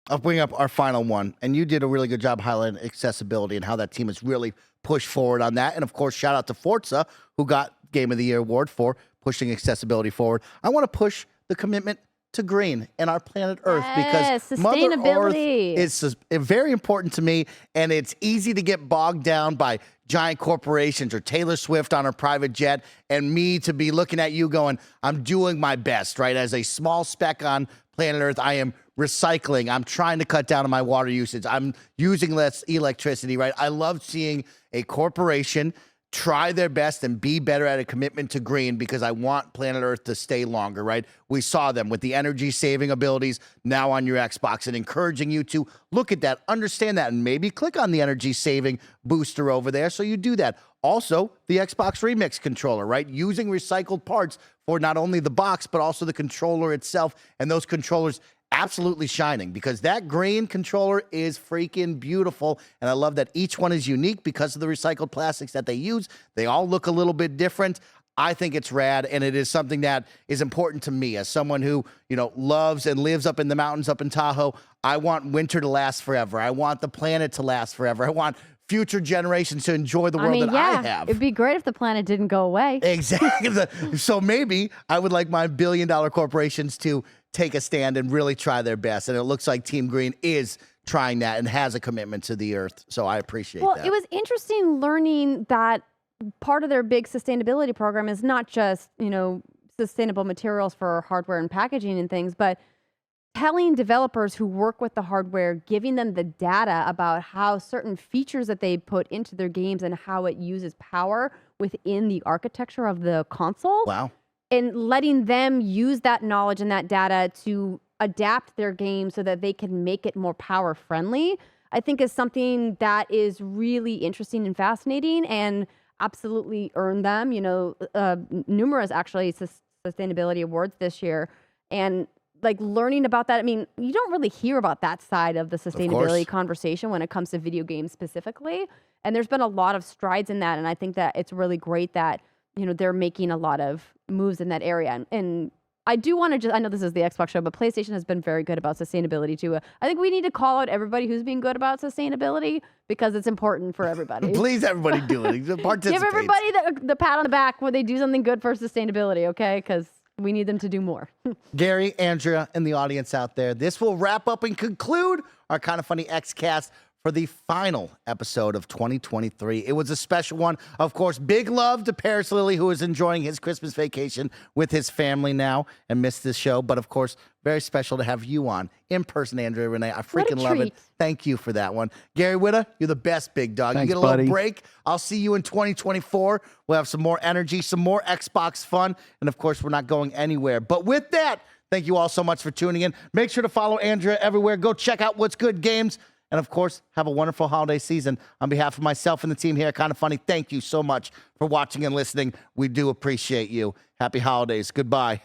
I'll bring up our final one, and you did a really good job highlighting accessibility and how that team has really pushed forward on that. And of course, shout out to Forza, who got Game of the Year award for pushing accessibility forward. I want to push the commitment to green and our planet Earth because Mother Earth is very important to me, and it's easy to get bogged down by giant corporations or Taylor Swift on her private jet, and me to be looking at you going, I'm doing my best, right? As a small speck on planet Earth, I am recycling. I'm trying to cut down on my water usage. I'm using less electricity, right? I love seeing a corporation try their best and be better at a commitment to green because I want planet Earth to stay longer, right? We saw them with the energy saving abilities now on your Xbox and encouraging you to look at that, understand that, and maybe click on the energy saving booster over there so you do that. Also, the Xbox Remix controller, right? Using recycled parts for not only the box, but also the controller itself, and those controllers absolutely shining because that green controller is freaking beautiful. And I love that each one is unique because of the recycled plastics that they use. They all look a little bit different. I think it's rad, and it is something that is important to me as someone who, loves and lives up in the mountains up in Tahoe. I want winter to last forever. I want the planet to last forever. I want future generations to enjoy the world I have. It'd be great if the planet didn't go away. Exactly. So maybe I would like my billion-dollar corporations to take a stand and really try their best. And it looks like Team Green is trying that and has a commitment to the earth. So I appreciate Well, that. it was interesting learning that part of their big sustainability program is not just, sustainable materials for hardware and packaging and things, but telling developers who work with the hardware, giving them the data about how certain features that they put into their games and how it uses power within the architecture of the console. Wow. And letting them use that knowledge and that data to adapt their game so that they can make it more power friendly, I think is something that is really interesting and fascinating and absolutely earned them, numerous actually sustainability awards this year. And like learning about that, I mean, you don't really hear about that side of the sustainability conversation when it comes to video games specifically. And there's been a lot of strides in that. And I think that it's really great that, they're making a lot of moves in that area. And I do want to I know this is the Xbox show, but PlayStation has been very good about sustainability too. I think we need to call out everybody who's being good about sustainability because it's important for everybody. Please, everybody do it. Participate. Give everybody the pat on the back when they do something good for sustainability, okay? Because we need them to do more. Gary, Andrea, and the audience out there, this will wrap up and conclude our Kind of Funny Xcast for the final episode of 2023. It was a special one. Of course, big love to Paris Lilly, who is enjoying his Christmas vacation with his family now and missed this show. But of course, very special to have you on in person, Andrea Renee. I freaking love it. Thank you for that one. Gary Whitta, you're the best, big dog. Thanks, you get a buddy. little break. I'll see you in 2024. We'll have some more energy, some more Xbox fun. And of course, we're not going anywhere. But with that, thank you all so much for tuning in. Make sure to follow Andrea everywhere. Go check out What's Good Games. And of course, have a wonderful holiday season. On behalf of myself and the team here at Kind of Funny, thank you so much for watching and listening. We do appreciate you. Happy holidays. Goodbye.